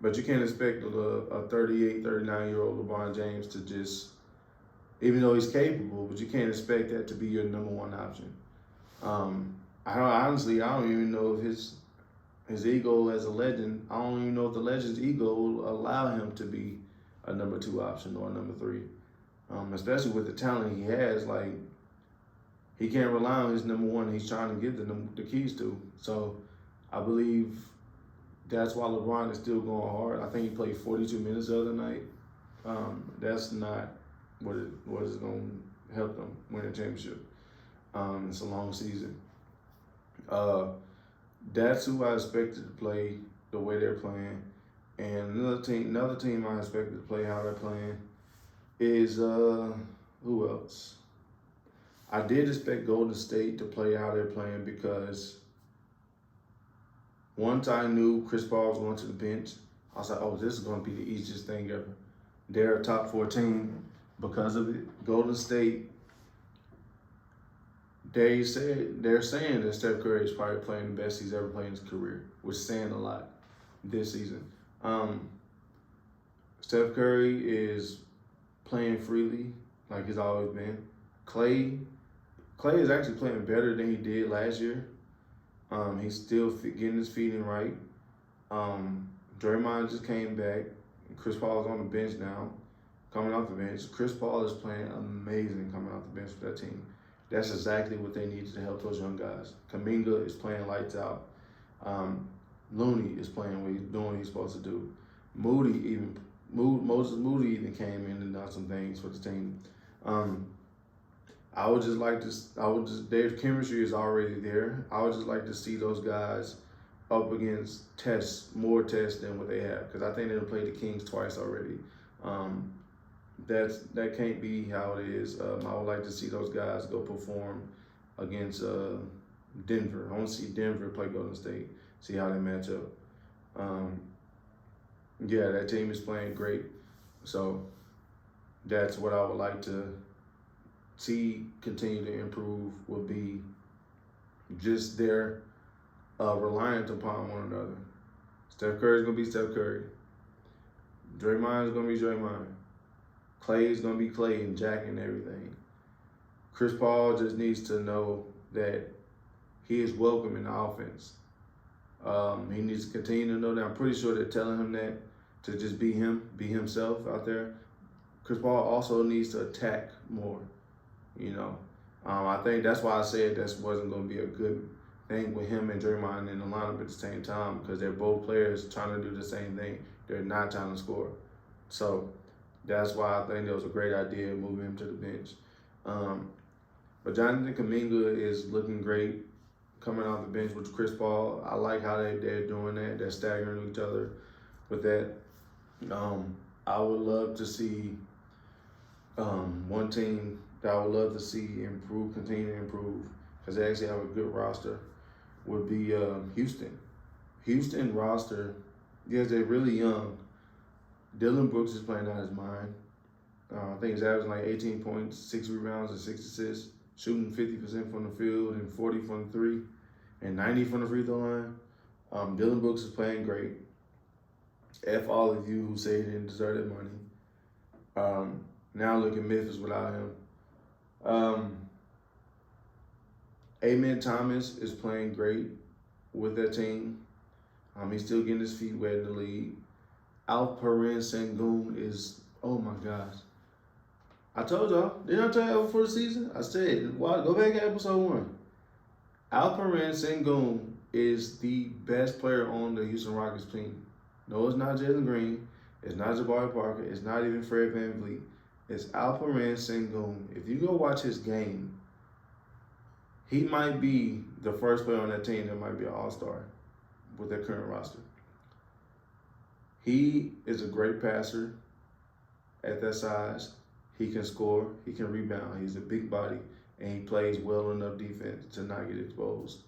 But you can't expect a 38, 39-year-old LeBron James to just, even though he's capable, but you can't expect that to be your number 1 option. I don't even know if his ego as a legend, I don't even know if the legend's ego will allow him to be a number 2 option or a number 3. Especially with the talent he has, like, he can't rely on his number 1 he's trying to give the keys to. So I believe that's why LeBron is still going hard. I think he played 42 minutes the other night. That's not what is going to help them win a championship. It's a long season. That's who I expected to play the way they're playing. And another team I expected to play how they're playing is who else? I did expect Golden State to play how they're playing because once I knew Chris Paul was going to the bench, I was like, oh, this is going to be the easiest thing ever. They're a top 4 team because of it. Golden State, they're saying that Steph Curry is probably playing the best he's ever played in his career, which is saying a lot this season. Steph Curry is playing freely like he's always been. Clay is actually playing better than he did last year. He's still getting his feet in right. Draymond just came back. Chris Paul is on the bench now, coming off the bench. Chris Paul is playing amazing coming off the bench for that team. That's exactly what they needed to help those young guys. Kuminga is playing lights out. Looney is playing what he's supposed to do. Moses Moody even came in and done some things for the team. Their chemistry is already there. I would just like to see those guys up against more tests than what they have, because I think they've played the Kings twice already. that can't be how it is. I would like to see those guys go perform against Denver. I want to see Denver play Golden State, see how they match up. Um, yeah, that team is playing great. So that's what I would like to see continue to improve, would be just their reliance upon one another. Steph Curry's going to be Steph Curry. Draymond's going to be Draymond. Clay's going to be Clay and Jack and everything. Chris Paul just needs to know that he is welcome in the offense. He needs to continue to know that. I'm pretty sure they're telling him that, to just be him, be himself out there. Chris Paul also needs to attack more, you know. I think that's why I said that wasn't going to be a good thing with him and Draymond in the lineup at the same time, because they're both players trying to do the same thing. They're not trying to score. So that's why I think that was a great idea, moving him to the bench. But Jonathan Kuminga is looking great coming off the bench with Chris Paul. I like how they're doing that. They're staggering each other with that. I would love to see one team that I would love to see improve, continue to improve, because they actually have a good roster, would be Houston. Houston roster, yes, they're really young. Dylan Brooks is playing out his mind. I think he's averaging like 18 points, 6 rebounds, and 6 assists, shooting 50% from the field and 40 from the three, and 90 from the free throw line. Dylan Brooks is playing great. F all of you who say he didn't deserve that money. Now look at Memphis without him. Amen Thomas is playing great with that team. He's still getting his feet wet in the league. Alperen Sengun is, oh my gosh. I told y'all, didn't I tell y'all before the season? I said, well, go back to episode 1. Alperen Sengun is the best player on the Houston Rockets team. No, it's not Jalen Green. It's not Jabari Parker. It's not even Fred VanVleet. It's Alperen Sengun. If you go watch his game, he might be the first player on that team that might be an all-star with their current roster. He is a great passer at that size. He can score. He can rebound. He's a big body, and he plays well enough defense to not get exposed.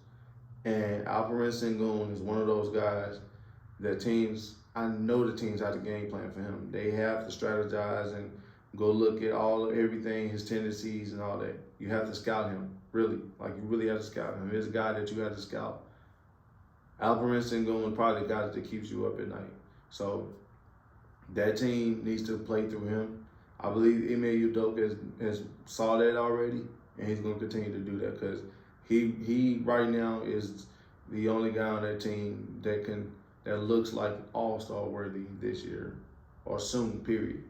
And Alperen Sengun is one of those guys that teams, I know the teams have a game plan for him. They have to strategize and go look at everything, his tendencies and all that. You have to scout him, really. Like, you really have to scout him. He's a guy that you have to scout. Alperen Sengun is probably the guy that keeps you up at night. So that team needs to play through him. I believe Ime Udoka has saw that already, and he's going to continue to do that, because he right now is the only guy on that team that looks like all-star worthy this year, or soon, period.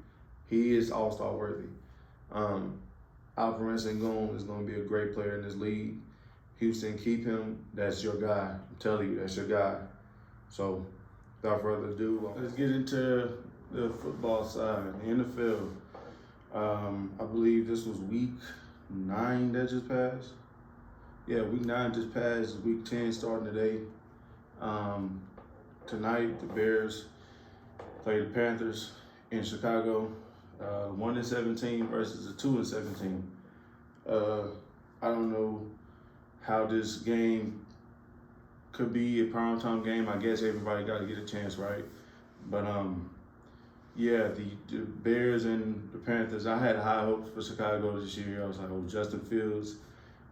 He is all-star worthy. Alperen Sengun is going to be a great player in this league. Houston, keep him. That's your guy. I'm telling you, that's your guy. So, without further ado, let's get into the football side, the NFL. I believe this was week 9 that just passed. Yeah, week 9 just passed. Week 10 starting today. Tonight, the Bears play the Panthers in Chicago. 1-17 versus a 2-17. I don't know how this game could be a primetime game. I guess everybody got to get a chance, right? But yeah, the Bears and the Panthers, I had high hopes for Chicago this year. I was like, oh, Justin Fields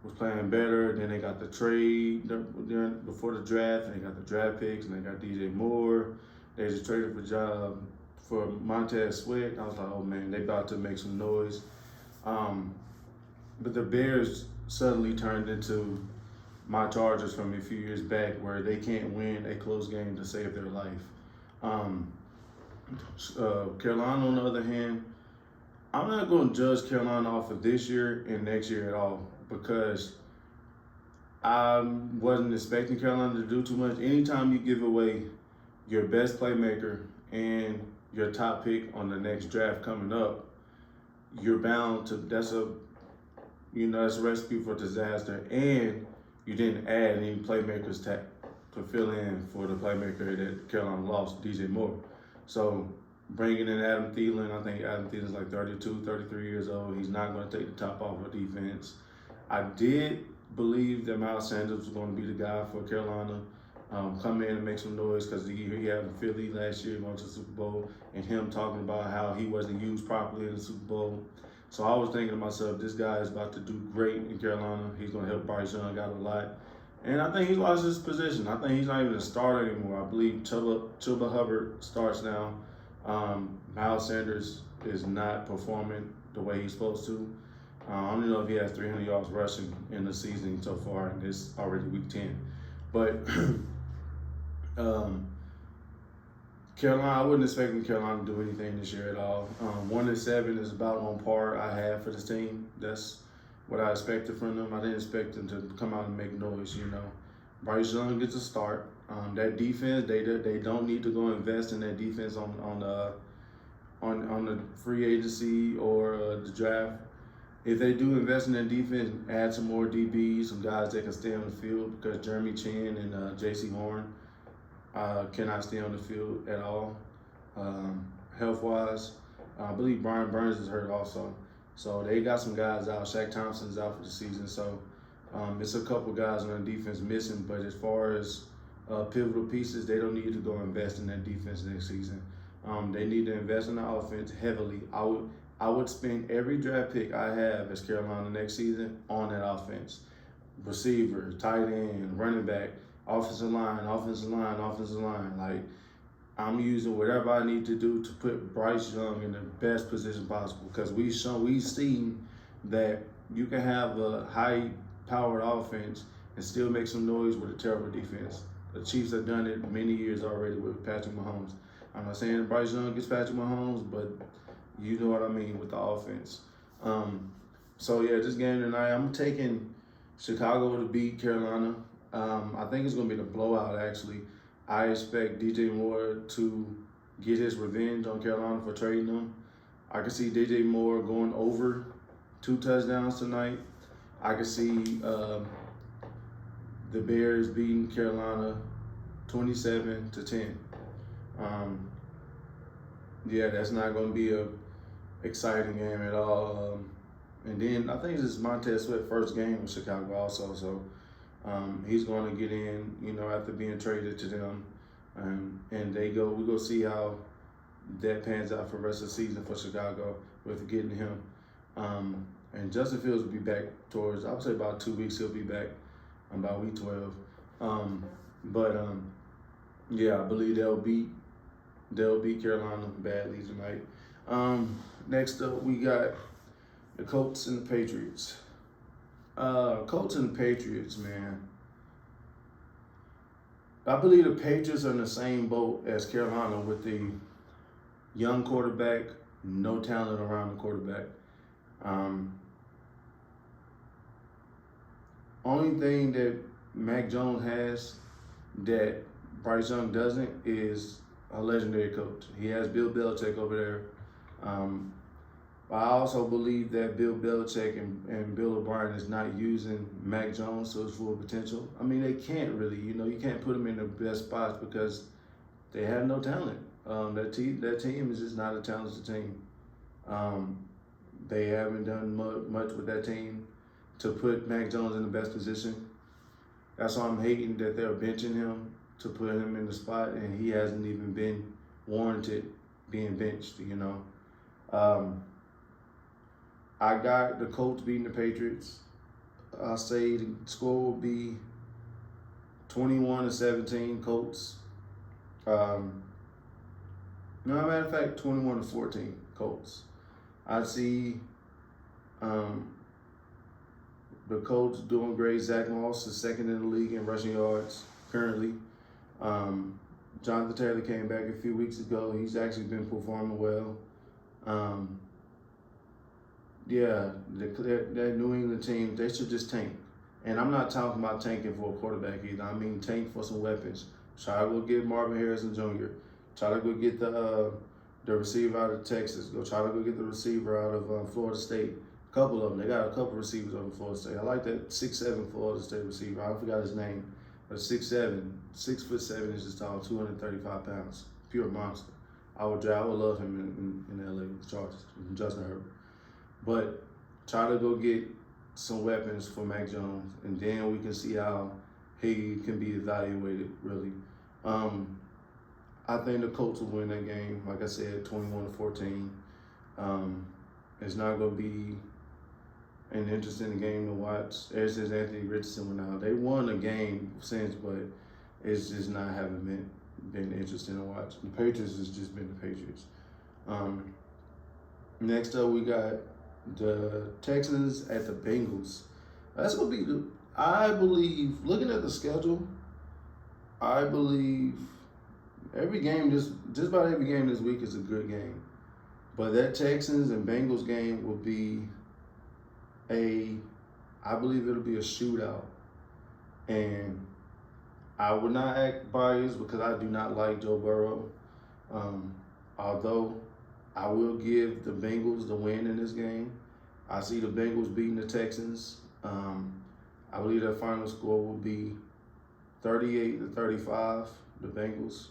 was playing better. Then they got the trade before the draft, and they got the draft picks, and they got DJ Moore. They just traded for Montez Sweat. I was like, oh man, they about to make some noise. But the Bears suddenly turned into my Chargers from a few years back, where they can't win a close game to save their life. Carolina, on the other hand, I'm not going to judge Carolina off of this year and next year at all, because I wasn't expecting Carolina to do too much. Anytime you give away your best playmaker and your top pick on the next draft coming up, you're bound to, that's a recipe for disaster. And you didn't add any playmakers to fill in for the playmaker that Carolina lost, DJ Moore. So bringing in Adam Thielen. I think Adam Thielen's like 32, 33 years old. He's not going to take the top off of defense. I did believe that Miles Sanders was going to be the guy for Carolina. Come in and make some noise because he had in Philly last year going to the Super Bowl, and him talking about how he wasn't used properly in the Super Bowl. So I was thinking to myself, this guy is about to do great in Carolina. He's going to help Bryce Young out a lot. And I think he lost his position. I think he's not even a starter anymore. I believe Chuba Hubbard starts now. Miles Sanders is not performing the way he's supposed to. I don't know if he has 300 yards rushing in the season so far, and it's already week 10. But Carolina, I wasn't expecting Carolina to do anything this year at all. 1-7 is about on par I have for this team. That's what I expected from them. I didn't expect them to come out and make noise, you know. Bryce Young gets a start. That defense, they don't need to go invest in that defense on the free agency or the draft. If they do invest in that defense, add some more DBs, some guys that can stay on the field, because Jeremy Chin and J.C. Horn cannot stay on the field at all, health-wise. I believe Brian Burns is hurt also. So they got some guys out. Shaq Thompson's out for the season. So it's a couple guys on the defense missing. But as far as pivotal pieces, they don't need to go invest in that defense next season. They need to invest in the offense heavily. I would spend every draft pick I have as Carolina next season on that offense. Receiver, tight end, running back, offensive line. Like, I'm using whatever I need to do to put Bryce Young in the best position possible, because we've seen that you can have a high-powered offense and still make some noise with a terrible defense. The Chiefs have done it many years already with Patrick Mahomes. I'm not saying Bryce Young gets Patrick Mahomes, but you know what I mean with the offense. So yeah, this game tonight, I'm taking Chicago to beat Carolina. I think it's going to be the blowout, actually. I expect DJ Moore to get his revenge on Carolina for trading them. I can see DJ Moore going over 2 touchdowns tonight. I can see the Bears beating Carolina 27-10. Yeah, that's not going to be a exciting game at all. And then I think this is Montez Sweat's first game with Chicago also, so he's going to get in, you know, after being traded to them, and we go see how that pans out for the rest of the season for Chicago with getting him. And Justin Fields will be back towards, I would say about 2 weeks. He'll be back about week 12. Yeah, I believe they'll beat Carolina badly tonight. Next up, we got the Colts and the Patriots. Colts and the Patriots, man. I believe the Patriots are in the same boat as Carolina with the young quarterback, no talent around the quarterback. Only thing that Mac Jones has that Bryce Young doesn't is a legendary coach. He has Bill Belichick over there. I also believe that Bill Belichick and Bill O'Brien is not using Mac Jones to his full potential. I mean, they can't really. You know, you can't put them in the best spots because they have no talent. That team is just not a talented team. They haven't done much with that team to put Mac Jones in the best position. That's why I'm hating that they're benching him to put him in the spot, and he hasn't even been warranted being benched, you know. I got the Colts beating the Patriots. I say the score will be 21-17 Colts. No, matter of fact, 21-14 Colts. I see the Colts doing great. Zach Moss is second in the league in rushing yards currently. Jonathan Taylor came back a few weeks ago. He's actually been performing well. Yeah, that New England team, they should just tank. And I'm not talking about tanking for a quarterback either. I mean tank for some weapons. Try to go get Marvin Harrison Jr. Try to go get the receiver out of Texas. Try to go get the receiver out of Florida State. A couple of them. They got a couple receivers over Florida State. I like that 6'7" Florida State receiver. I forgot his name. But 6'7", 6'7" inches tall, 235 pounds. Pure monster. I would love him in LA with the Chargers, Justin Herbert. But try to go get some weapons for Mac Jones, and then we can see how he can be evaluated, really. I think the Colts will win that game, like I said, 21-14. It's not going to be an interesting game to watch. Ever since Anthony Richardson went out, they won a game since, but it's just not having been interesting to watch. The Patriots has just been the Patriots. Next up, we got the Texans at the Bengals. That's gonna be I believe, looking at the schedule, I believe every game, just about every game this week is a good game. But that Texans and Bengals game will be I believe it'll be a shootout. And I would not act biased because I do not like Joe Burrow. Although I will give the Bengals the win in this game. I see the Bengals beating the Texans. I believe their final score will be 38-35, the Bengals.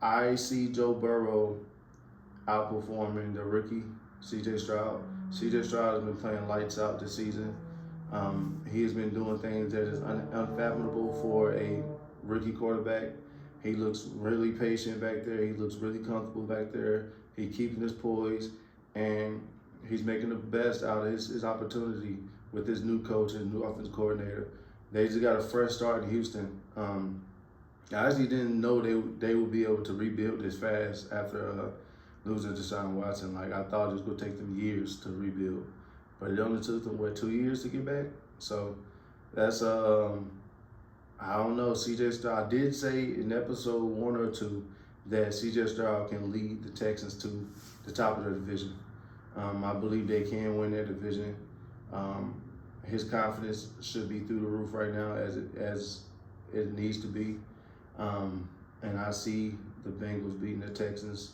I see Joe Burrow outperforming the rookie, C.J. Stroud. C.J. Stroud has been playing lights out this season. He has been doing things that is unfathomable for a rookie quarterback. He looks really patient back there. He looks really comfortable back there. He's keeping his poise, and he's making the best out of his opportunity with his new coach and new offensive coordinator. They just got a fresh start in Houston. I actually didn't know they would be able to rebuild this fast after losing Deshaun Watson. Like, I thought it was going to take them years to rebuild. But it only took them, 2 years to get back? So that's, I don't know, C.J. Stroud. I did say in episode 1 or 2 that C.J. Stroud can lead the Texans to the top of their division. I believe they can win their division. His confidence should be through the roof right now as it needs to be. And I see the Bengals beating the Texans.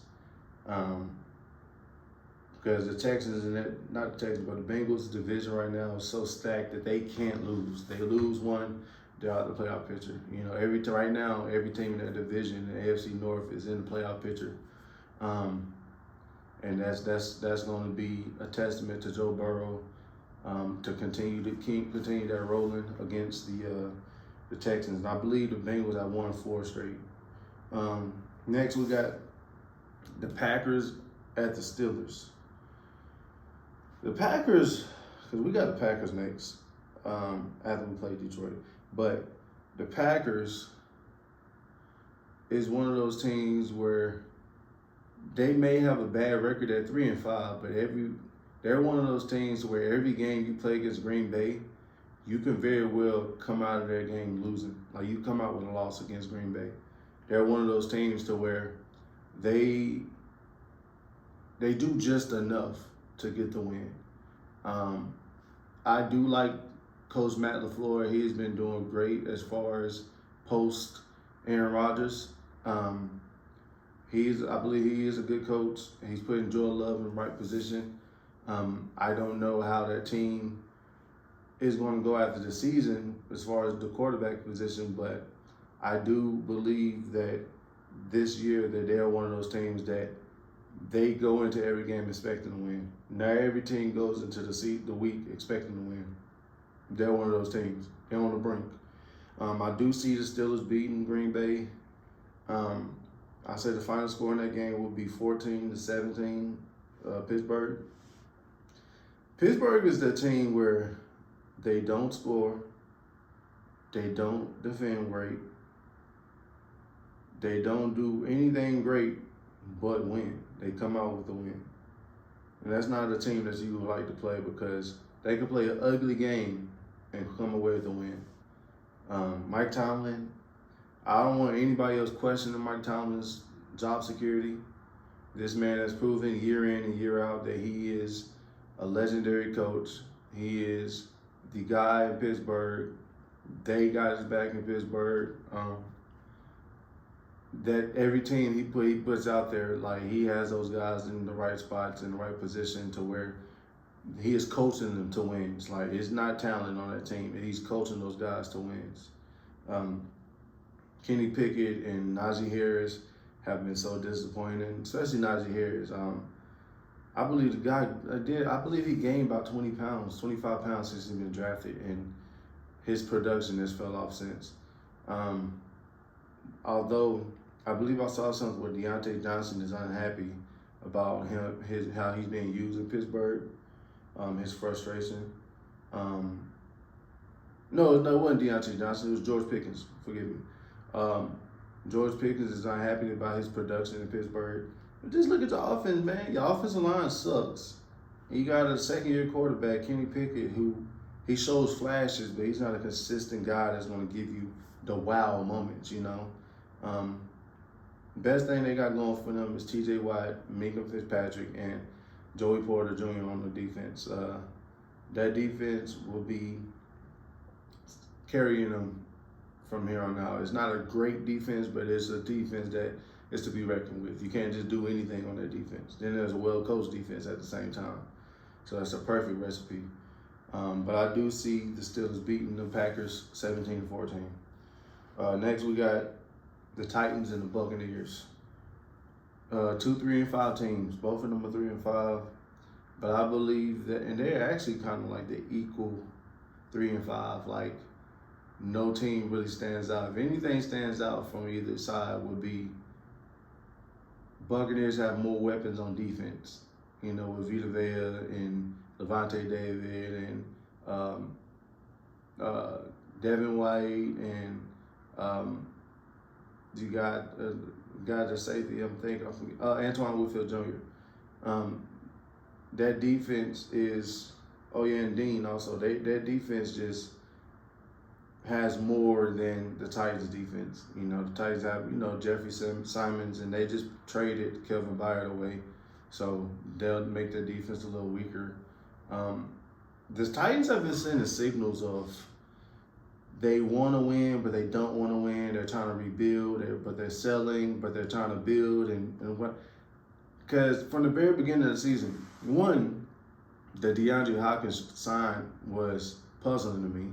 Because the Texans, not the Texans, but the Bengals division right now is so stacked that they can't lose. They lose one, they're out the playoff picture. You know, right now, every team in that division, in the AFC North, is in the playoff picture. And that's going to be a testament to Joe Burrow to continue that rolling against the Texans. And I believe the Bengals have won 4 straight. Next, we got the Packers at the Steelers. The Packers, because we got the Packers next after we play Detroit. But the Packers is one of those teams where they may have a bad record at 3-5, but they're one of those teams where every game you play against Green Bay, you can very well come out of their game losing. Like, you come out with a loss against Green Bay. They're one of those teams to where they do just enough to get the win. I do like Coach Matt LaFleur. He's been doing great as far as post Aaron Rodgers. I believe he is a good coach. He's putting Jordan Love in the right position. I don't know how that team is going to go after the season as far as the quarterback position, but I do believe that this year that they're one of those teams that they go into every game expecting to win. Not every team goes into the week expecting to win. They're one of those teams. They're on the brink. I do see the Steelers beating Green Bay. I say the final score in that game will be 14-17, Pittsburgh. Pittsburgh is the team where they don't score, they don't defend great, they don't do anything great but win. They come out with a win. And that's not a team that you would like to play because they can play an ugly game and come away with a win. Mike Tomlin, I don't want anybody else questioning Mike Tomlin's job security. This man has proven year in and year out that he is a legendary coach. He is the guy in Pittsburgh. They got his back in Pittsburgh. That every team he puts out there, like, he has those guys in the right spots, in the right position to where he is coaching them to wins. Like, it's not talent on that team. He's coaching those guys to wins. Kenny Pickett and Najee Harris have been so disappointing, especially Najee Harris. I believe the guy did. I believe he gained about 20 pounds, 25 pounds since he's been drafted, and his production has fell off since. Um, Although I believe I saw something where Deontay Johnson is unhappy about how he's being used in Pittsburgh, his frustration. Um, no, it wasn't Deontay Johnson. It was George Pickens. Forgive me. Um, George Pickens is unhappy about his production in Pittsburgh. But just look at the offense, man. Your offensive line sucks. You got a second-year quarterback, Kenny Pickett, who he shows flashes, but he's not a consistent guy that's going to give you the wow moments, you know. Best thing they got going for them is T.J. Watt, Minka Fitzpatrick, and Joey Porter Jr. on the defense. That defense will be carrying them from here on out. It's not a great defense, but it's a defense that is to be reckoned with. You can't just do anything on that defense. Then there's a well-coached defense at the same time. So that's a perfect recipe. But I do see the Steelers beating the Packers 17-14. Next, we got the Titans and the Buccaneers. 2, 3, and 5 teams. Both of them are 3 and 5. But I believe that, and they're actually kind of like the equal 3 and 5. Like, no team really stands out. If anything stands out from either side would be Buccaneers have more weapons on defense. You know, with Vita Vea and Levante David and Devin White and you got a guy that's safety. I'm thinking Antoine Whitfield Jr. That defense is and Dean also. That defense just has more than the Titans defense. You know, the Titans have, Jeffrey Simons, and they just traded Kelvin Byard away. So they'll make their defense a little weaker. The Titans have been sending signals of they want to win, but they don't want to win. They're trying to rebuild, but they're selling, but they're trying to build. And what? Because from the very beginning of the season, the DeAndre Hopkins sign was puzzling to me.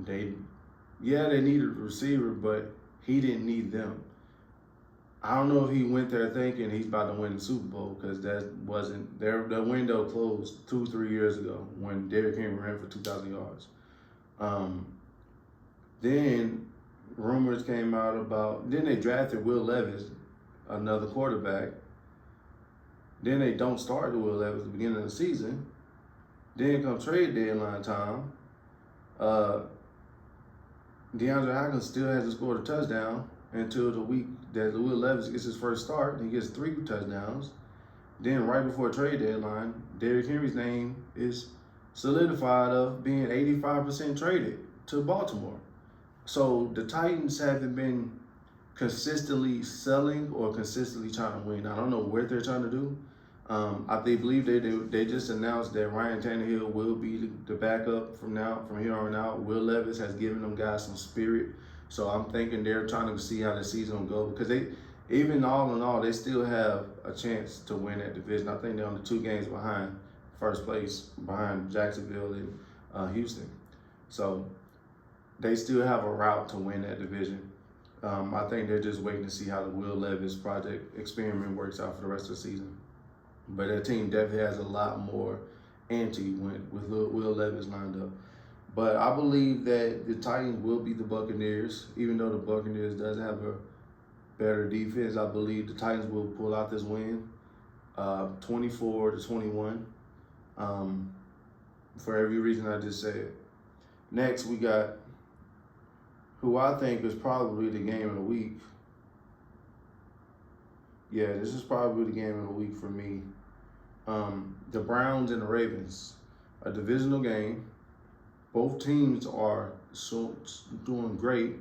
They needed a receiver, but he didn't need them. I don't know if he went there thinking he's about to win the Super Bowl, because that wasn't their window closed 2-3 years ago when Derrick Henry ran for 2,000 yards. Then rumors came out then they drafted Will Levis, another quarterback. Then they don't start the Will Levis at the beginning of the season. Then come trade deadline time. DeAndre Hopkins still hasn't scored a touchdown until the week that Will Levis gets his first start. He gets 3 touchdowns. Then right before trade deadline, Derrick Henry's name is solidified of being 85% traded to Baltimore. So the Titans haven't been consistently selling or consistently trying to win. I don't know what they're trying to do. They believe they just announced that Ryan Tannehill will be the backup from here on out. Will Levis has given them guys some spirit. So I'm thinking they're trying to see how the season will go, because even all in all, they still have a chance to win that division. I think they're on the 2 games behind first place, behind Jacksonville and Houston. So they still have a route to win that division. I think they're just waiting to see how the Will Levis project experiment works out for the rest of the season. But that team definitely has a lot more ante with Will Levis lined up. But I believe that the Titans will beat the Buccaneers, even though the Buccaneers does have a better defense. I believe the Titans will pull out this win, 24-21, for every reason I just said. Next, we got who I think is probably the game of the week. Yeah, this is probably the game of the week for me. The Browns and the Ravens, a divisional game. Both teams are doing great.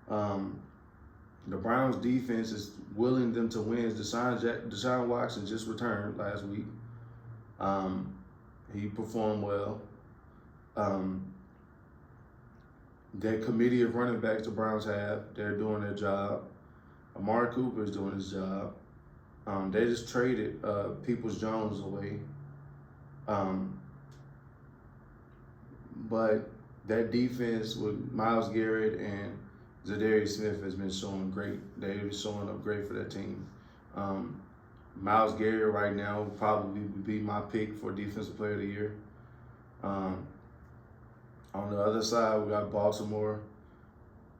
The Browns defense is willing them to win. Deshaun Watson just returned last week. He performed well. That committee of running backs the Browns have, they're doing their job. Amari Cooper is doing his job. They just traded Peoples-Jones away. But that defense with Myles Garrett and Zadarius Smith has been showing great. They're showing up great for that team. Myles Garrett right now would probably be my pick for Defensive Player of the Year. On the other side, we got Baltimore.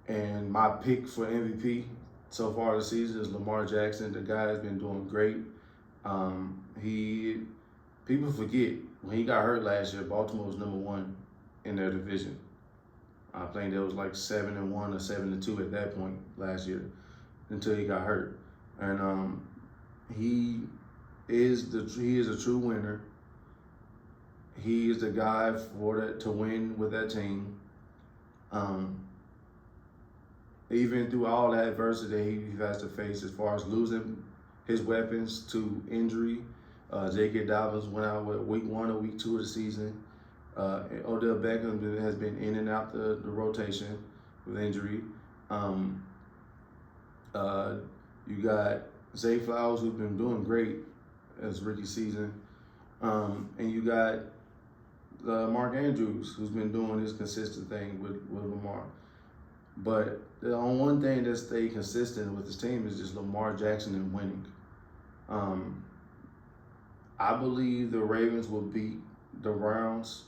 And my pick for MVP so far this season is Lamar Jackson. The guy has been doing great. People forget when he got hurt last year, Baltimore was #1 in their division. I think there was like 7-1 or 7-2 at that point last year until he got hurt. And he is a true winner. He is the guy to win with that team. Even through all the adversity he has to face as far as losing his weapons to injury. J.K. Dobbins went out with week 1 or week 2 of the season. Odell Beckham has been in and out the rotation with injury. You got Zay Flowers, who's been doing great as rookie season. And you got Mark Andrews, who's been doing his consistent thing with Lamar. But the only one thing that stayed consistent with his team is just Lamar Jackson and winning. I believe the Ravens will beat the Browns.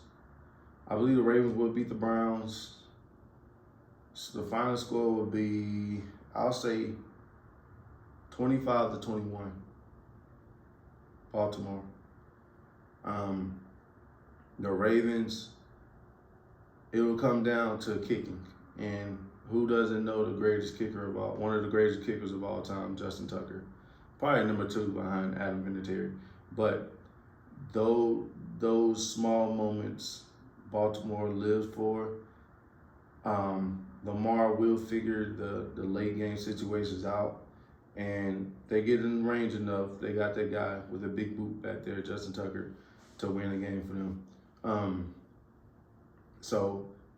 So the final score will be, I'll say, 25-21, Baltimore. The Ravens, it will come down to kicking. And who doesn't know one of the greatest kickers of all time, Justin Tucker. Probably #2 behind Adam Vinatieri. But those small moments Baltimore lives for. Lamar will figure the late game situations out. And they get in range enough. They got that guy with a big boot back there, Justin Tucker, to win the game for them.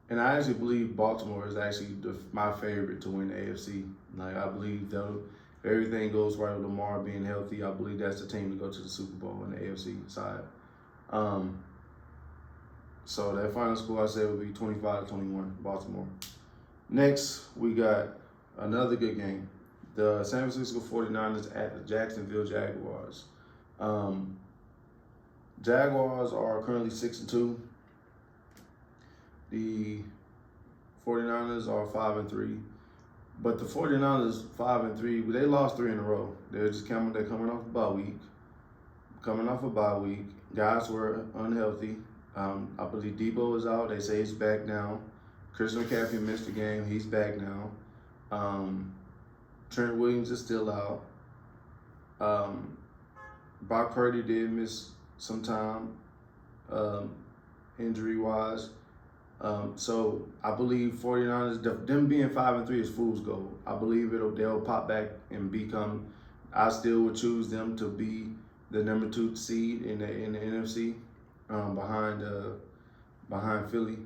And I actually believe Baltimore is actually my favorite to win the AFC. Like, I believe that if everything goes right with Lamar being healthy, I believe that's the team to go to the Super Bowl on the AFC side. So that final score I said would be 25-21, Baltimore. Next, we got another good game. The San Francisco 49ers at the Jacksonville Jaguars. Jaguars are currently 6-2. The 49ers are 5-3. But the 49ers 5-3, they lost 3 in a row. They're coming off a bye week. Guys were unhealthy. I believe Debo is out. They say he's back now. Christian McCaffrey missed the game. He's back now. Trent Williams is still out. Brock Purdy did miss some time, injury-wise. So I believe 49ers, them being 5-3 is fool's gold. I believe they'll pop back and become. I still would choose them to be the #2 seed in the NFC, behind Philly.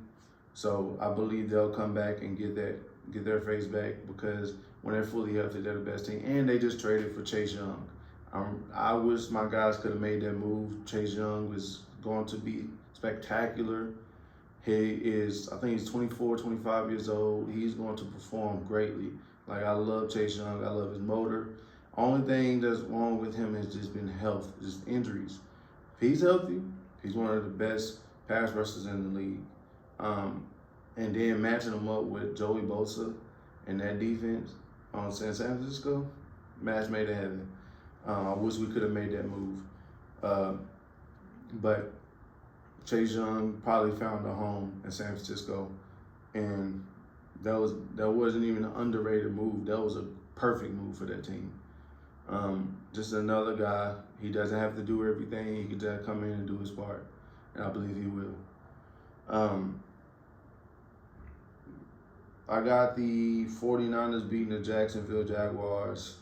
So I believe they'll come back and get their face back, because when they're fully healthy, they're the best team. And they just traded for Chase Young. I wish my guys could have made that move. Chase Young was going to be spectacular. I think he's 24, 25 years old. He's going to perform greatly. Like, I love Chase Young. I love his motor. Only thing that's wrong with him has just been health, just injuries. If he's healthy, he's one of the best pass rushers in the league. And then matching him up with Joey Bosa and that defense on San Francisco, match made in heaven. I wish we could have made that move. But Chase Young probably found a home in San Francisco, and that wasn't even an underrated move. That was a perfect move for that team. Just another guy. He doesn't have to do everything. He can just come in and do his part, and I believe he will. I got the 49ers beating the Jacksonville Jaguars.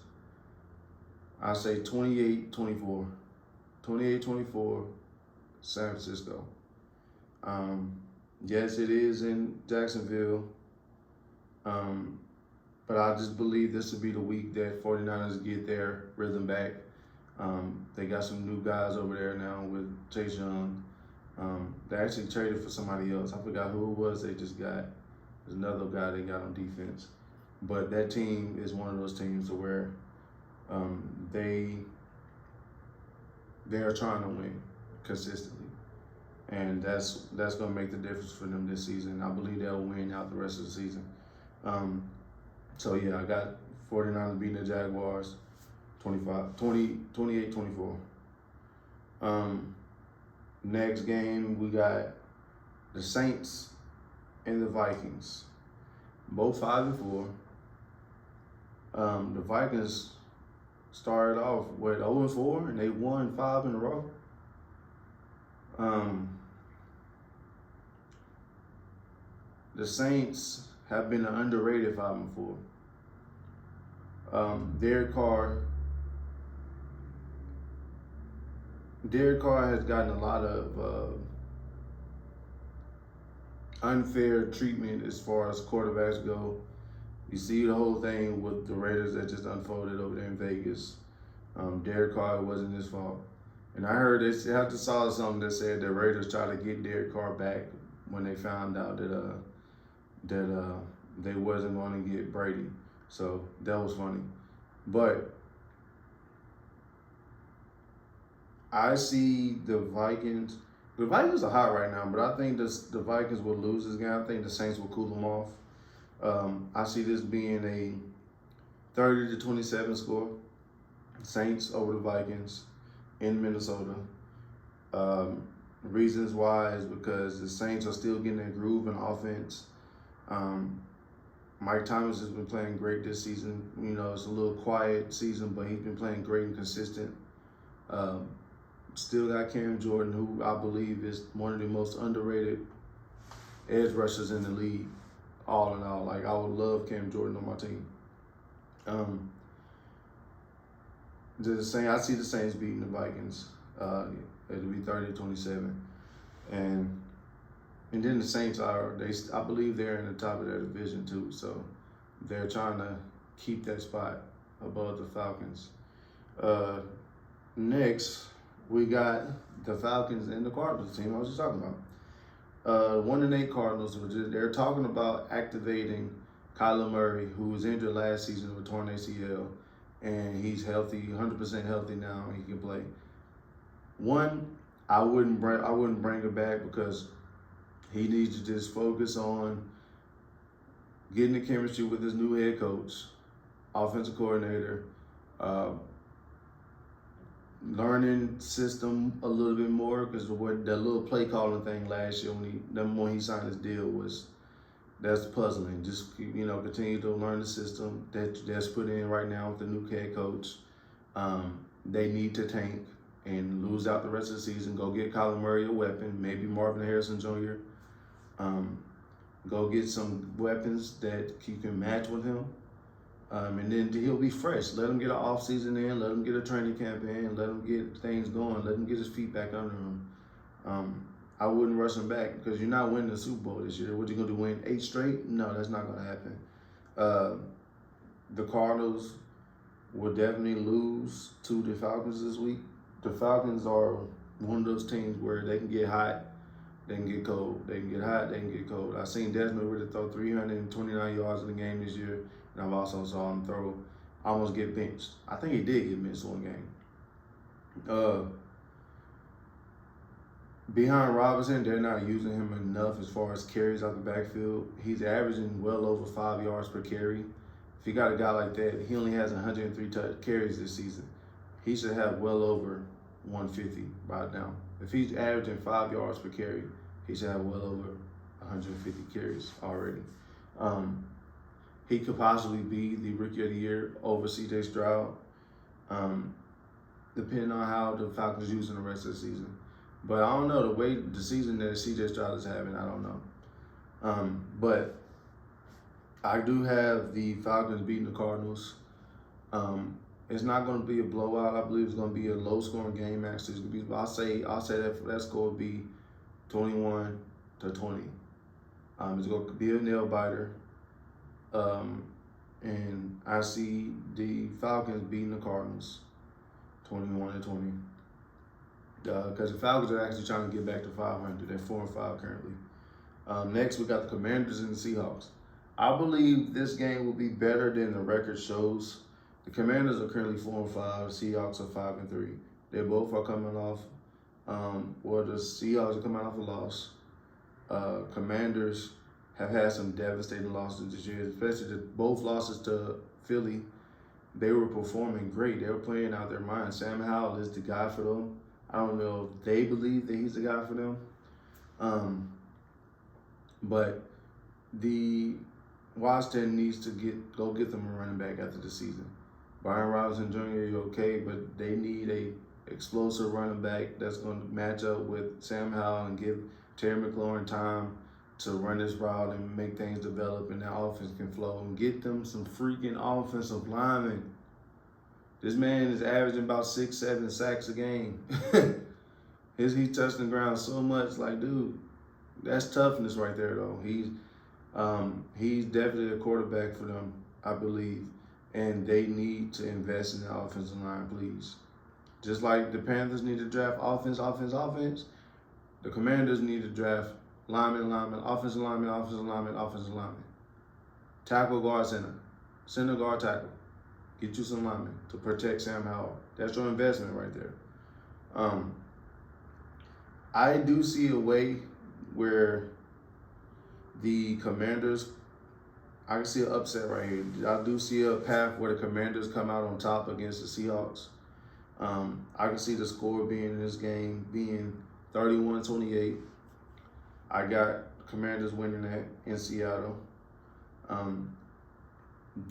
I say 28-24. 28-24, San Francisco. Yes, it is in Jacksonville. But I just believe this will be the week that 49ers get their rhythm back. They got some new guys over there now with Chase Young. They actually traded for somebody else. I forgot who it was they just got. There's another guy they got on defense. but that team is one of those teams to where they are trying to win consistently, and that's going to make the difference for them this season. I believe they'll win out the rest of the season. So yeah, I got 49ers beating the Jaguars 28-24. Next game we got the Saints and the Vikings, both 5-4. The Vikings started off with 0-4 and they won 5 in a row. The Saints have been an underrated 5-4. Derek Carr has gotten a lot of unfair treatment as far as quarterbacks go. You see the whole thing with the Raiders that just unfolded over there in Vegas. Derek Carr, wasn't his fault. And I heard I just saw something that said the Raiders tried to get Derek Carr back when they found out that they wasn't going to get Brady. So that was funny. But I see the Vikings. The Vikings are hot right now, but I think the Vikings will lose this game. I think the Saints will cool them off. I see this being a 30-27 score. Saints over the Vikings in Minnesota. Reasons why is because the Saints are still getting their groove in offense. Mike Thomas has been playing great this season. You know, it's a little quiet season, but he's been playing great and consistent. Still got Cam Jordan, who I believe is one of the most underrated edge rushers in the league. All in all, like I would love Cam Jordan on my team. I see the Saints beating the Vikings. It'll be 30-27, and then the Saints I believe they're in the top of their division too. So they're trying to keep that spot above the Falcons. Next, we got the Falcons and the Cardinals team I was just talking about. 1-8 Cardinals, they're talking about activating Kyler Murray, who was injured last season with torn ACL, and he's healthy, 100% healthy now, and he can play. I wouldn't bring him back because he needs to just focus on getting the chemistry with his new head coach, offensive coordinator, learning system a little bit more, because that little play calling thing last year when he signed his deal that's puzzling. Just continue to learn the system that's put in right now with the new head coach. They need to tank and lose out the rest of the season. Go get Kyler Murray a weapon, maybe Marvin Harrison Jr. Go get some weapons that you can match with him. And then he'll be fresh. Let him get an off season in. Let him get a training camp in. Let him get things going. Let him get his feet back under him. I wouldn't rush him back because you're not winning the Super Bowl this year. What you gonna do? Win 8 straight? No, that's not gonna happen. The Cardinals will definitely lose to the Falcons this week. The Falcons are one of those teams where they can get hot, they can get cold. They can get hot, they can get cold. I've seen Desmond Ridder throw 329 yards in the game this year. And I've also saw him almost get benched. I think he did get benched one game. Behind Robinson, they're not using him enough as far as carries out the backfield. He's averaging well over 5 yards per carry. If you got a guy like that, he only has 103 carries this season. He should have well over 150 by now. If he's averaging 5 yards per carry, he should have well over 150 carries already. He could possibly be the Rookie of the Year over C.J. Stroud, depending on how the Falcons use in the rest of the season. But I don't know, the season that C.J. Stroud is having, I don't know. But I do have the Falcons beating the Cardinals. It's not going to be a blowout. I believe it's going to be a low-scoring game. Actually, I'll say that score will be 21-20. It's going to be a nail biter. And I see the Falcons beating the Cardinals 21-20. Because the Falcons are actually trying to get back to 500. They're 4-5 currently. Next, we got the Commanders and the Seahawks. I believe this game will be better than the record shows. The Commanders are currently 4-5. The Seahawks are 5-3. They both are coming off. Well, the Seahawks are coming off a loss. Commanders have had some devastating losses this year, especially both losses to Philly. They were performing great. They were playing out their mind. Sam Howell is the guy for them. I don't know if they believe that he's the guy for them. But the Washington needs to go get them a running back after the season. Brian Robinson Jr. is okay, but they need a explosive running back that's going to match up with Sam Howell and give Terry McLaurin time to run this route and make things develop and that offense can flow and get them some freaking offensive linemen. This man is averaging about 6-7 sacks a game. He touched the ground so much, like, dude, that's toughness right there, though. He's definitely a quarterback for them, I believe, and they need to invest in the offensive line, please. Just like the Panthers need to draft offense, the Commanders need to draft lineman, offensive lineman. Tackle, guard, center, guard, tackle. Get you some linemen to protect Sam Howell. That's your investment right there. I do see a way where the Commanders, I can see an upset right here. I do see a path where the Commanders come out on top against the Seahawks. I can see the score being in this game being 31-28. I got Commanders winning that in Seattle.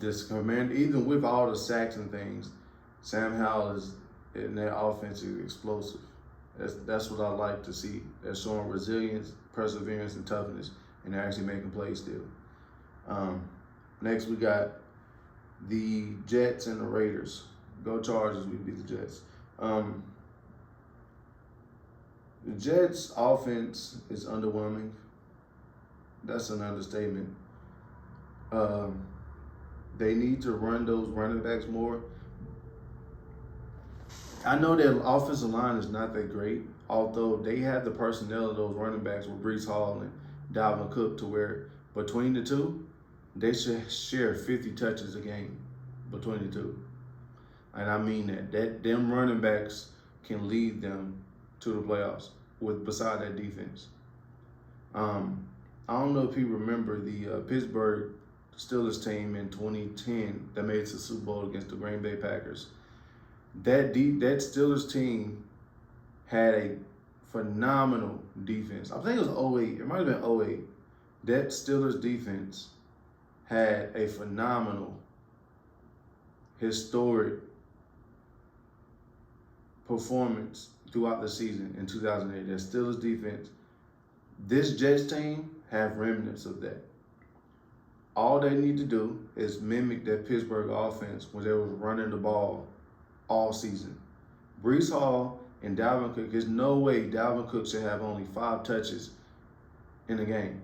Even with all the sacks and things, Sam Howell is in that offense is explosive. That's what I like to see. They're showing resilience, perseverance, and toughness, and they're actually making plays still. Next, we got the Jets and the Raiders. Go Chargers, we beat the Jets. The Jets' offense is underwhelming. That's an understatement. They need to run those running backs more. I know their offensive line is not that great, although they have the personnel of those running backs with Breece Hall and Dalvin Cook to where between the two, they should share 50 touches a game between the two. And I mean that them running backs can lead them to the playoffs beside that defense. I don't know if you remember the Pittsburgh Steelers team in 2010 that made it to the Super Bowl against the Green Bay Packers. That Steelers team had a phenomenal defense. I think it was 08. It might have been 08. That Steelers defense had a phenomenal, historic performance throughout the season in 2008. That Steelers defense. This Jets team have remnants of that. All they need to do is mimic that Pittsburgh offense when they were running the ball all season. Breece Hall and Dalvin Cook, there's no way Dalvin Cook should have only 5 touches in a game.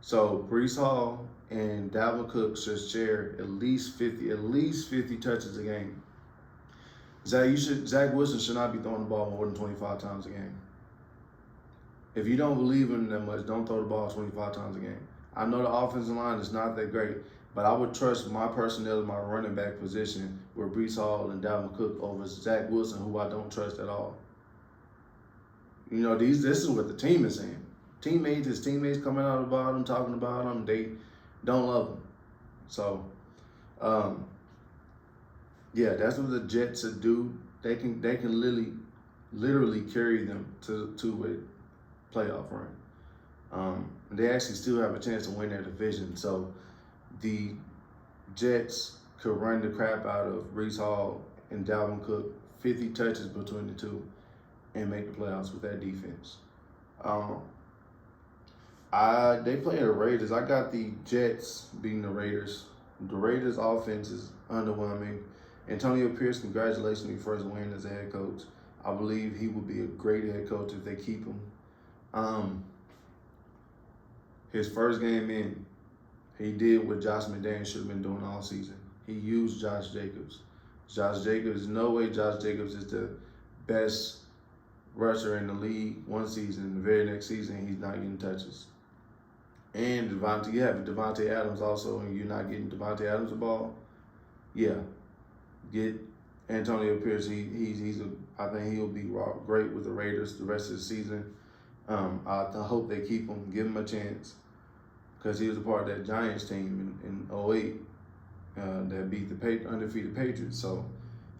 So Breece Hall and Dalvin Cook should share at least 50 touches a game. Zach Wilson should not be throwing the ball more than 25 times a game. If you don't believe in him that much, don't throw the ball 25 times a game. I know the offensive line is not that great, but I would trust my personnel in my running back position with Breece Hall and Dalvin Cook over Zach Wilson, who I don't trust at all. You know, this is what the team is saying. His teammates coming out about him, talking about him, they don't love him. So, yeah, that's what the Jets should do. They can literally carry them to a playoff run. They actually still have a chance to win their division. So the Jets could run the crap out of Breece Hall and Dalvin Cook, 50 touches between the two, and make the playoffs with that defense. They play the Raiders. I got the Jets beating the Raiders. The Raiders' offense is underwhelming. Antonio Pierce, congratulations on your first win as a head coach. I believe he would be a great head coach if they keep him. His first game in, he did what Josh McDaniels should have been doing all season. He used Josh Jacobs. There's no way Josh Jacobs is the best rusher in the league one season, and the very next season he's not getting touches. and Devontae, you have Devontae Adams also, and you're not getting Devontae Adams the ball, yeah, get Antonio Pierce. I think he'll be great with the Raiders the rest of the season. I hope they keep him, give him a chance, because he was a part of that Giants team in '08 that beat the undefeated Patriots. So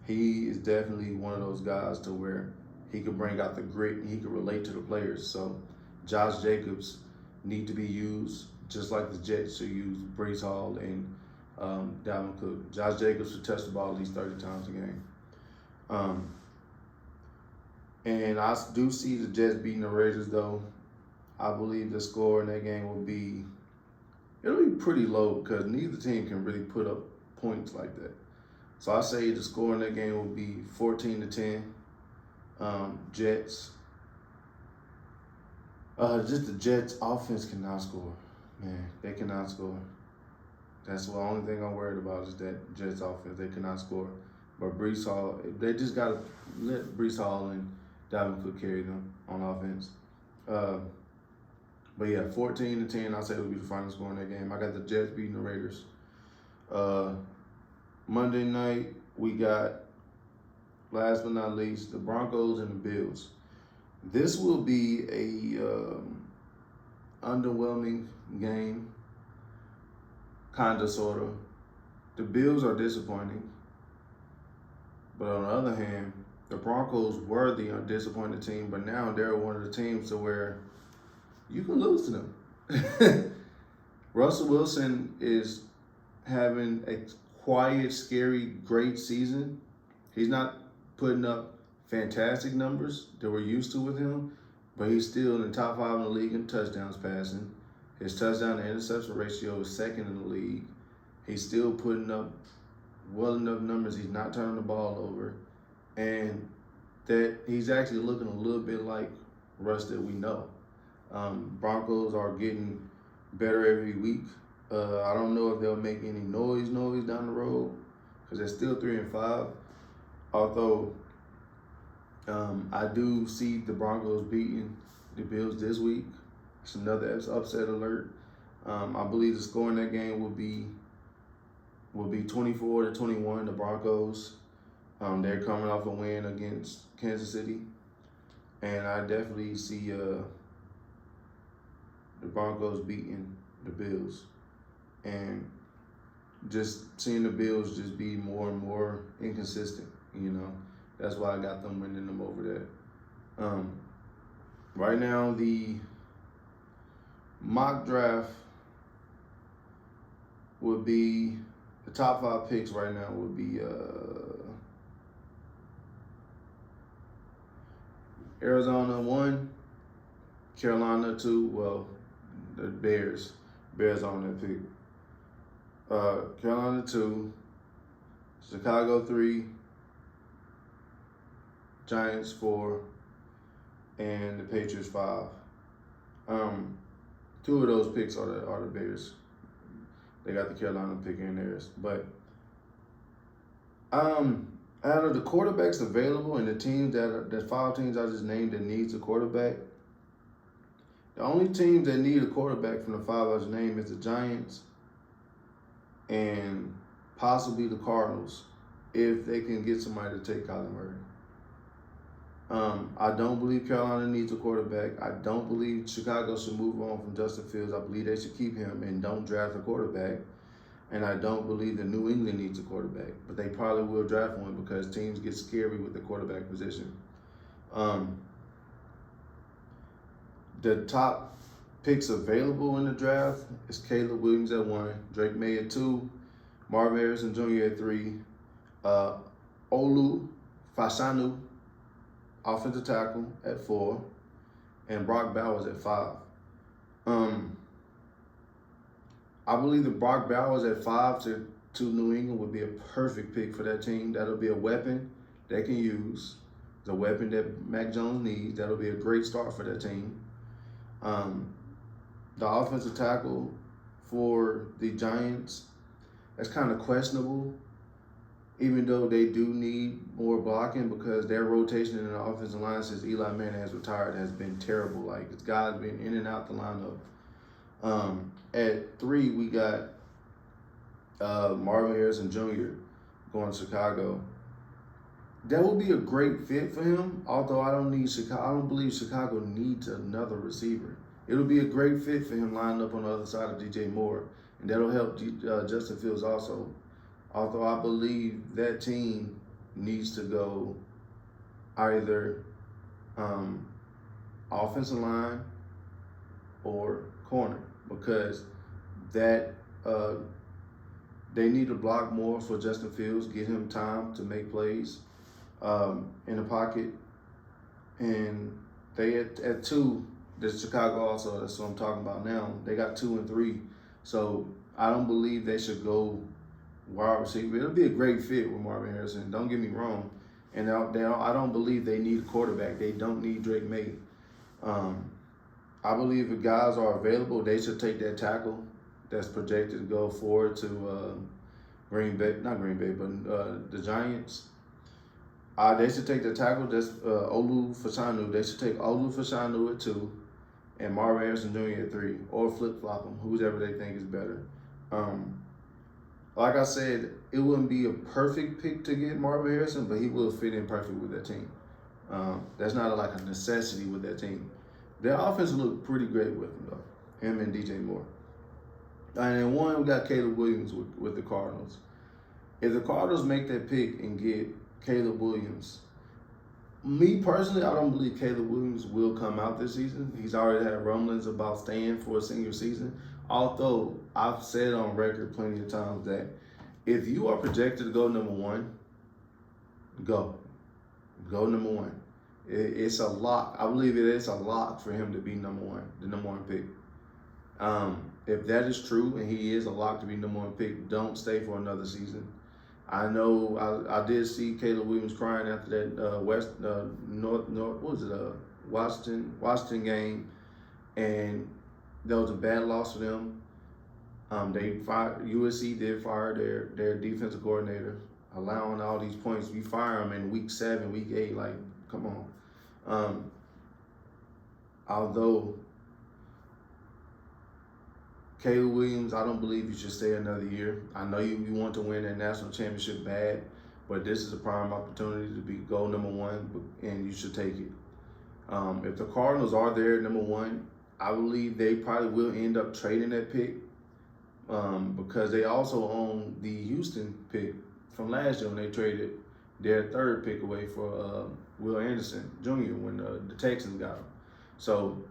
he is definitely one of those guys to where he could bring out the grit and he could relate to the players. So Josh Jacobs need to be used just like the Jets should use Brees Hall and Dalvin Cook. Josh Jacobs should touch the ball at least 30 times a game. And I do see the Jets beating the Raiders, though. I believe the score in that game it'll be pretty low because neither team can really put up points like that. So I say the score in that game will be 14-10. Jets. Just the Jets offense cannot score. Man, they cannot score. That's the only thing I'm worried about is that Jets offense. They cannot score. But Brees Hall, they just got to let Brees Hall and Dalvin Cook carry them on offense. But yeah, 14-10, I say it'll be the final score in that game. I got the Jets beating the Raiders. Monday night, we got, last but not least, the Broncos and the Bills. This will be a underwhelming game, kind of, sort of. The Bills are disappointing. But on the other hand, the Broncos were the disappointed team, but now they're one of the teams to where you can lose to them. Russell Wilson is having a quiet, scary, great season. He's not putting up fantastic numbers that we're used to with him, but he's still in the top 5 in the league in touchdowns passing. His touchdown to interception ratio is second in the league. He's still putting up well enough numbers. He's not turning the ball over. And that he's actually looking a little bit like Russ that we know. Broncos are getting better every week. I don't know if they'll make any noise down the road because they're still 3-5. Although I do see the Broncos beating the Bills this week. It's another upset alert. I believe the score in that game will be 24-21. The Broncos. They're coming off a win against Kansas City, and I definitely see the Broncos beating the Bills, and just seeing the Bills just be more and more inconsistent. That's why I got them winning them over that. Right now, the mock draft would be the top 5 picks right now would be Arizona 1, Carolina 2. Well, the Bears on that pick. Carolina 2, Chicago 3, Giants 4, and the Patriots 5. 2 of those picks are the Bears. They got the Carolina pick in theirs, but out of the quarterbacks available and the teams the 5 teams I just named that needs a quarterback, the only teams that need a quarterback from the 5 I just named is the Giants and possibly the Cardinals if they can get somebody to take Kyler Murray. I don't believe Carolina needs a quarterback. I don't believe Chicago should move on from Justin Fields. I believe they should keep him and don't draft a quarterback. And I don't believe that New England needs a quarterback. But they probably will draft one because teams get scary with the quarterback position. The top picks available in the draft is Caleb Williams at 1, Drake May at 2, Marvin Harrison Jr. at 3, Olu Fashanu, offensive tackle, at 4, and Brock Bowers at 5. I believe that Brock Bowers at 5 to New England would be a perfect pick for that team. That'll be a weapon they can use. The weapon that Mac Jones needs. That'll be a great start for that team. The offensive tackle for the Giants, that's kind of questionable, even though they do need more blocking because their rotation in the offensive line since Eli Manning has retired has been terrible. Like, this guy's been in and out the lineup. At 3, we got Marvin Harrison Jr. going to Chicago. That would be a great fit for him. Although I don't believe Chicago needs another receiver. It would be a great fit for him lining up on the other side of DJ Moore, and that'll help Justin Fields also. Although I believe that team needs to go either offensive line or corner, because that they need to block more for Justin Fields, get him time to make plays in the pocket. And they at 2, the Chicago also, that's what I'm talking about now. They got 2 and 3. So I don't believe they should go wide receiver. It'll be a great fit with Marvin Harrison. Don't get me wrong. And I don't believe they need a quarterback. They don't need Drake May. I believe if guys are available, they should take that tackle that's projected to go forward to the Giants. They should take the tackle that's Olu Fashanu. They should take Olu Fashanu at 2 and Marvin Harrison Jr. at 3, or flip-flop them, whoever they think is better. Like I said, it wouldn't be a perfect pick to get Marvin Harrison, but he will fit in perfect with that team. That's not like a necessity with that team. Their offense looked pretty great with him, though, him and DJ Moore. And then 1, we got Caleb Williams with the Cardinals. If the Cardinals make that pick and get Caleb Williams, me personally, I don't believe Caleb Williams will come out this season. He's already had rumblings about staying for a senior season. Although I've said on record plenty of times that if you are projected to go number 1, go number 1. It's a lock. I believe it is a lock for him to be number 1, the number 1 pick. If that is true and he is a lock to be number 1 pick, don't stay for another season. I know I did see Caleb Williams crying after that Washington game, and that was a bad loss for them. USC did fire their defensive coordinator, allowing all these points. You fire them in week 7, week 8, like, come on. Although Caleb Williams, I don't believe you should stay another year. I know you want to win that national championship bad, but this is a prime opportunity to go number 1, and you should take it. If the Cardinals are there number 1, I believe they probably will end up trading that pick because they also own the Houston pick from last year when they traded their 3rd pick away for Will Anderson Jr. when the Texans got him. So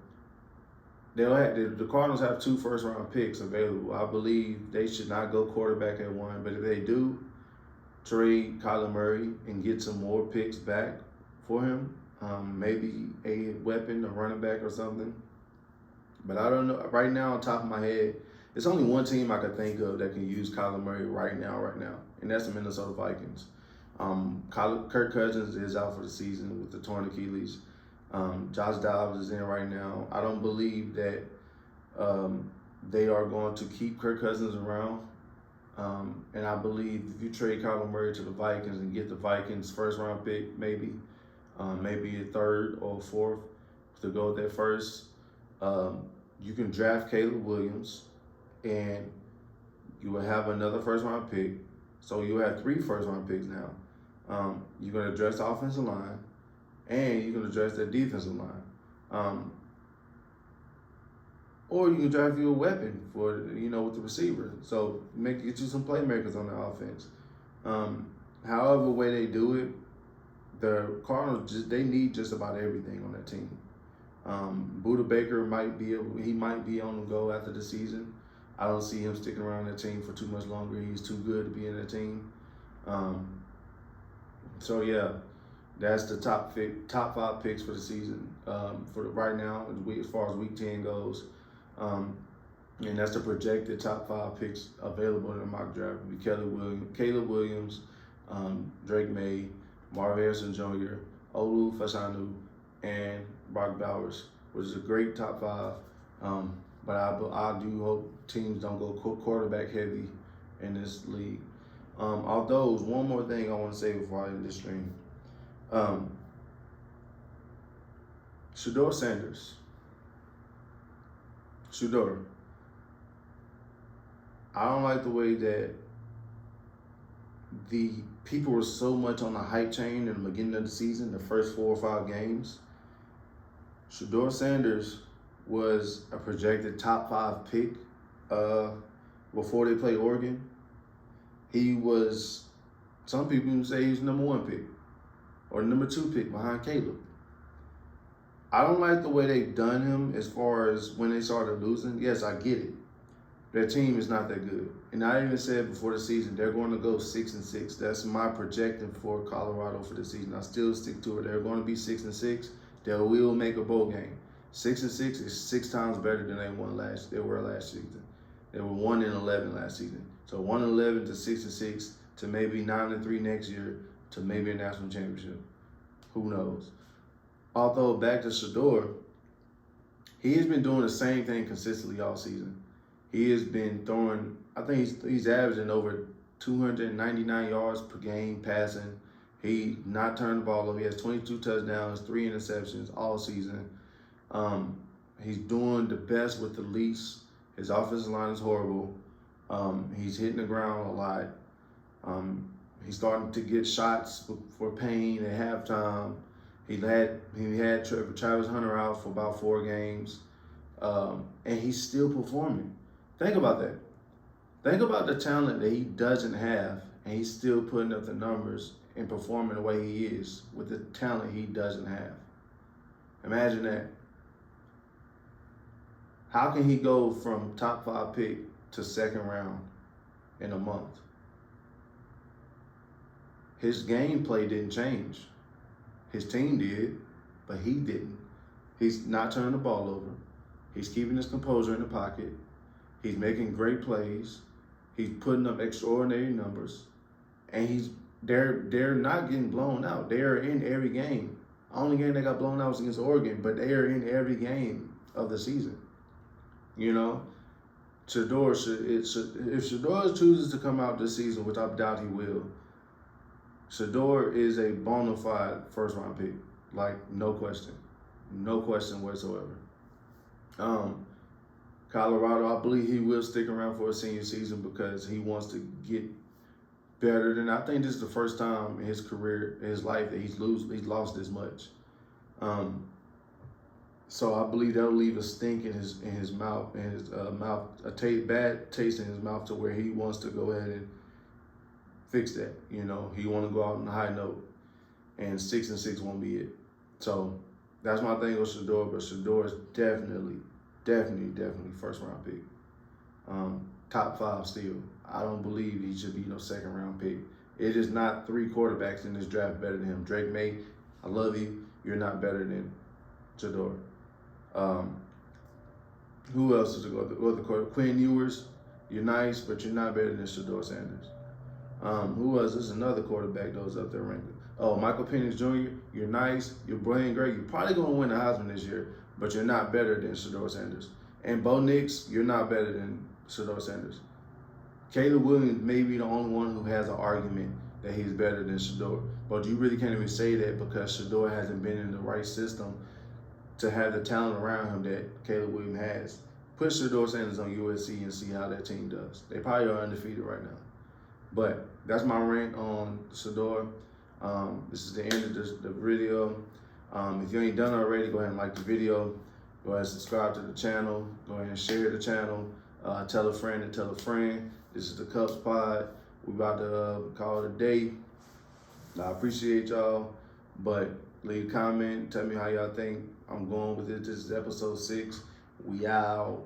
the Cardinals have 2 first-round picks available. I believe they should not go quarterback at 1, but if they do, trade Kyler Murray and get some more picks back for him, maybe a weapon, a running back or something. But I don't know. Right now, on top of my head, there's only one team I could think of that can use Kyler Murray right now, and that's the Minnesota Vikings. Kirk Cousins is out for the season with the torn Achilles. Josh Dobbs is in right now. I don't believe that they are going to keep Kirk Cousins around. And I believe if you trade Kyler Murray to the Vikings and get the Vikings first-round pick, maybe a 3rd or 4th to go there first, you can draft Caleb Williams, and you will have another first-round pick. So you have 3 first-round picks now. You're going to address the offensive line, and you can address that defensive line. Or you can draft you a weapon for, with the receiver. So get you some playmakers on the offense. However way they do it, the Cardinals, they need just about everything on that team. Buda Baker might be on the go after the season. I don't see him sticking around that team for too much longer. He's too good to be in that team. So yeah, that's the top 5 picks for the season right now, as far as week 10 goes. And that's the projected top 5 picks available in the mock draft. It'll be Caleb Williams, Drake May, Marvin Harrison Jr., Olu Fashanu, and Brock Bowers, which is a great top 5. But I do hope teams don't go quarterback heavy in this league. Although, one more thing I want to say before I end this stream. Shedeur Sanders. Shedeur. I don't like the way that the people were so much on the hype train in the beginning of the season, the first 4 or 5 games. Shedeur Sanders was a projected top 5 pick before they played Oregon. He was, some people even say he's #1 pick or #2 pick behind Caleb. I don't like the way they've done him as far as when they started losing. Yes, I get it. Their team is not that good. And I even said before the season, they're going to go 6-6. That's my projecting for Colorado for the season. I still stick to it. They're going to be 6-6. They will make a bowl game. 6-6 is 6 times better than they were last season. They were 1-11 last season. So 1-11 to 6-6 to maybe 9-3 next year to maybe a national championship. Who knows? Although back to Shedeur, he has been doing the same thing consistently all season. He has been throwing, I think he's averaging over 299 yards per game passing. He not turned the ball over. He has 22 touchdowns, 3 interceptions all season. He's doing the best with the least. His offensive line is horrible. He's hitting the ground a lot. He's starting to get shots for Payne at halftime. He had Travis Hunter out for about 4 games, and he's still performing. Think about that. Think about the talent that he doesn't have, and he's still putting up the numbers and performing the way he is with the talent he doesn't have. Imagine that. How can he go from top 5 pick to 2nd round in a month? His gameplay didn't change. His team did, but he didn't. He's not turning the ball over. He's keeping his composure in the pocket. He's making great plays. He's putting up extraordinary numbers. And they're not getting blown out. They are in every game. The only game they got blown out was against Oregon, but they are in every game of the season. You know, Shedeur if Shedeur chooses to come out this season, which I doubt he will, Shedeur is a bona fide 1st-round pick. Like, no question. No question whatsoever. Colorado, I believe he will stick around for a senior season because he wants to get better than. I think this is the first time in his career, in his life, that he's lost this much. So I believe that'll leave a stink in his mouth, bad taste in his mouth, to where he wants to go ahead and fix that. You know, he want to go out on a high note, and 6-6 won't be it. So that's my thing with Shedeur, but Shedeur is definitely 1st-round pick. Top 5 still. I don't believe he should be no 2nd-round pick. It is not 3 quarterbacks in this draft better than him. Drake May, I love you. You're not better than Shedeur. Who else is the quarterback? Quinn Ewers, you're nice, but you're not better than Shedeur Sanders. Who else? There's another quarterback that was up there ranked. Oh, Michael Penix Jr., you're nice, you're playing great. You're probably going to win the Heisman this year, but you're not better than Shedeur Sanders. And Bo Nix, you're not better than Shedeur Sanders. Caleb Williams may be the only one who has an argument that he's better than Shedeur. But you really can't even say that because Shedeur hasn't been in the right system to have the talent around him that Caleb Williams has. Put Shedeur Sanders on USC and see how that team does. They probably are undefeated right now. But that's my rant on Shedeur. This is the end of the video. If you ain't done already, go ahead and like the video. Go ahead and subscribe to the channel. Go ahead and share the channel. Tell a friend and tell a friend. This is the C.U.P.S pod. We about to call it a day. I appreciate y'all. But leave a comment. Tell me how y'all think I'm going with it. This is episode 6. We out.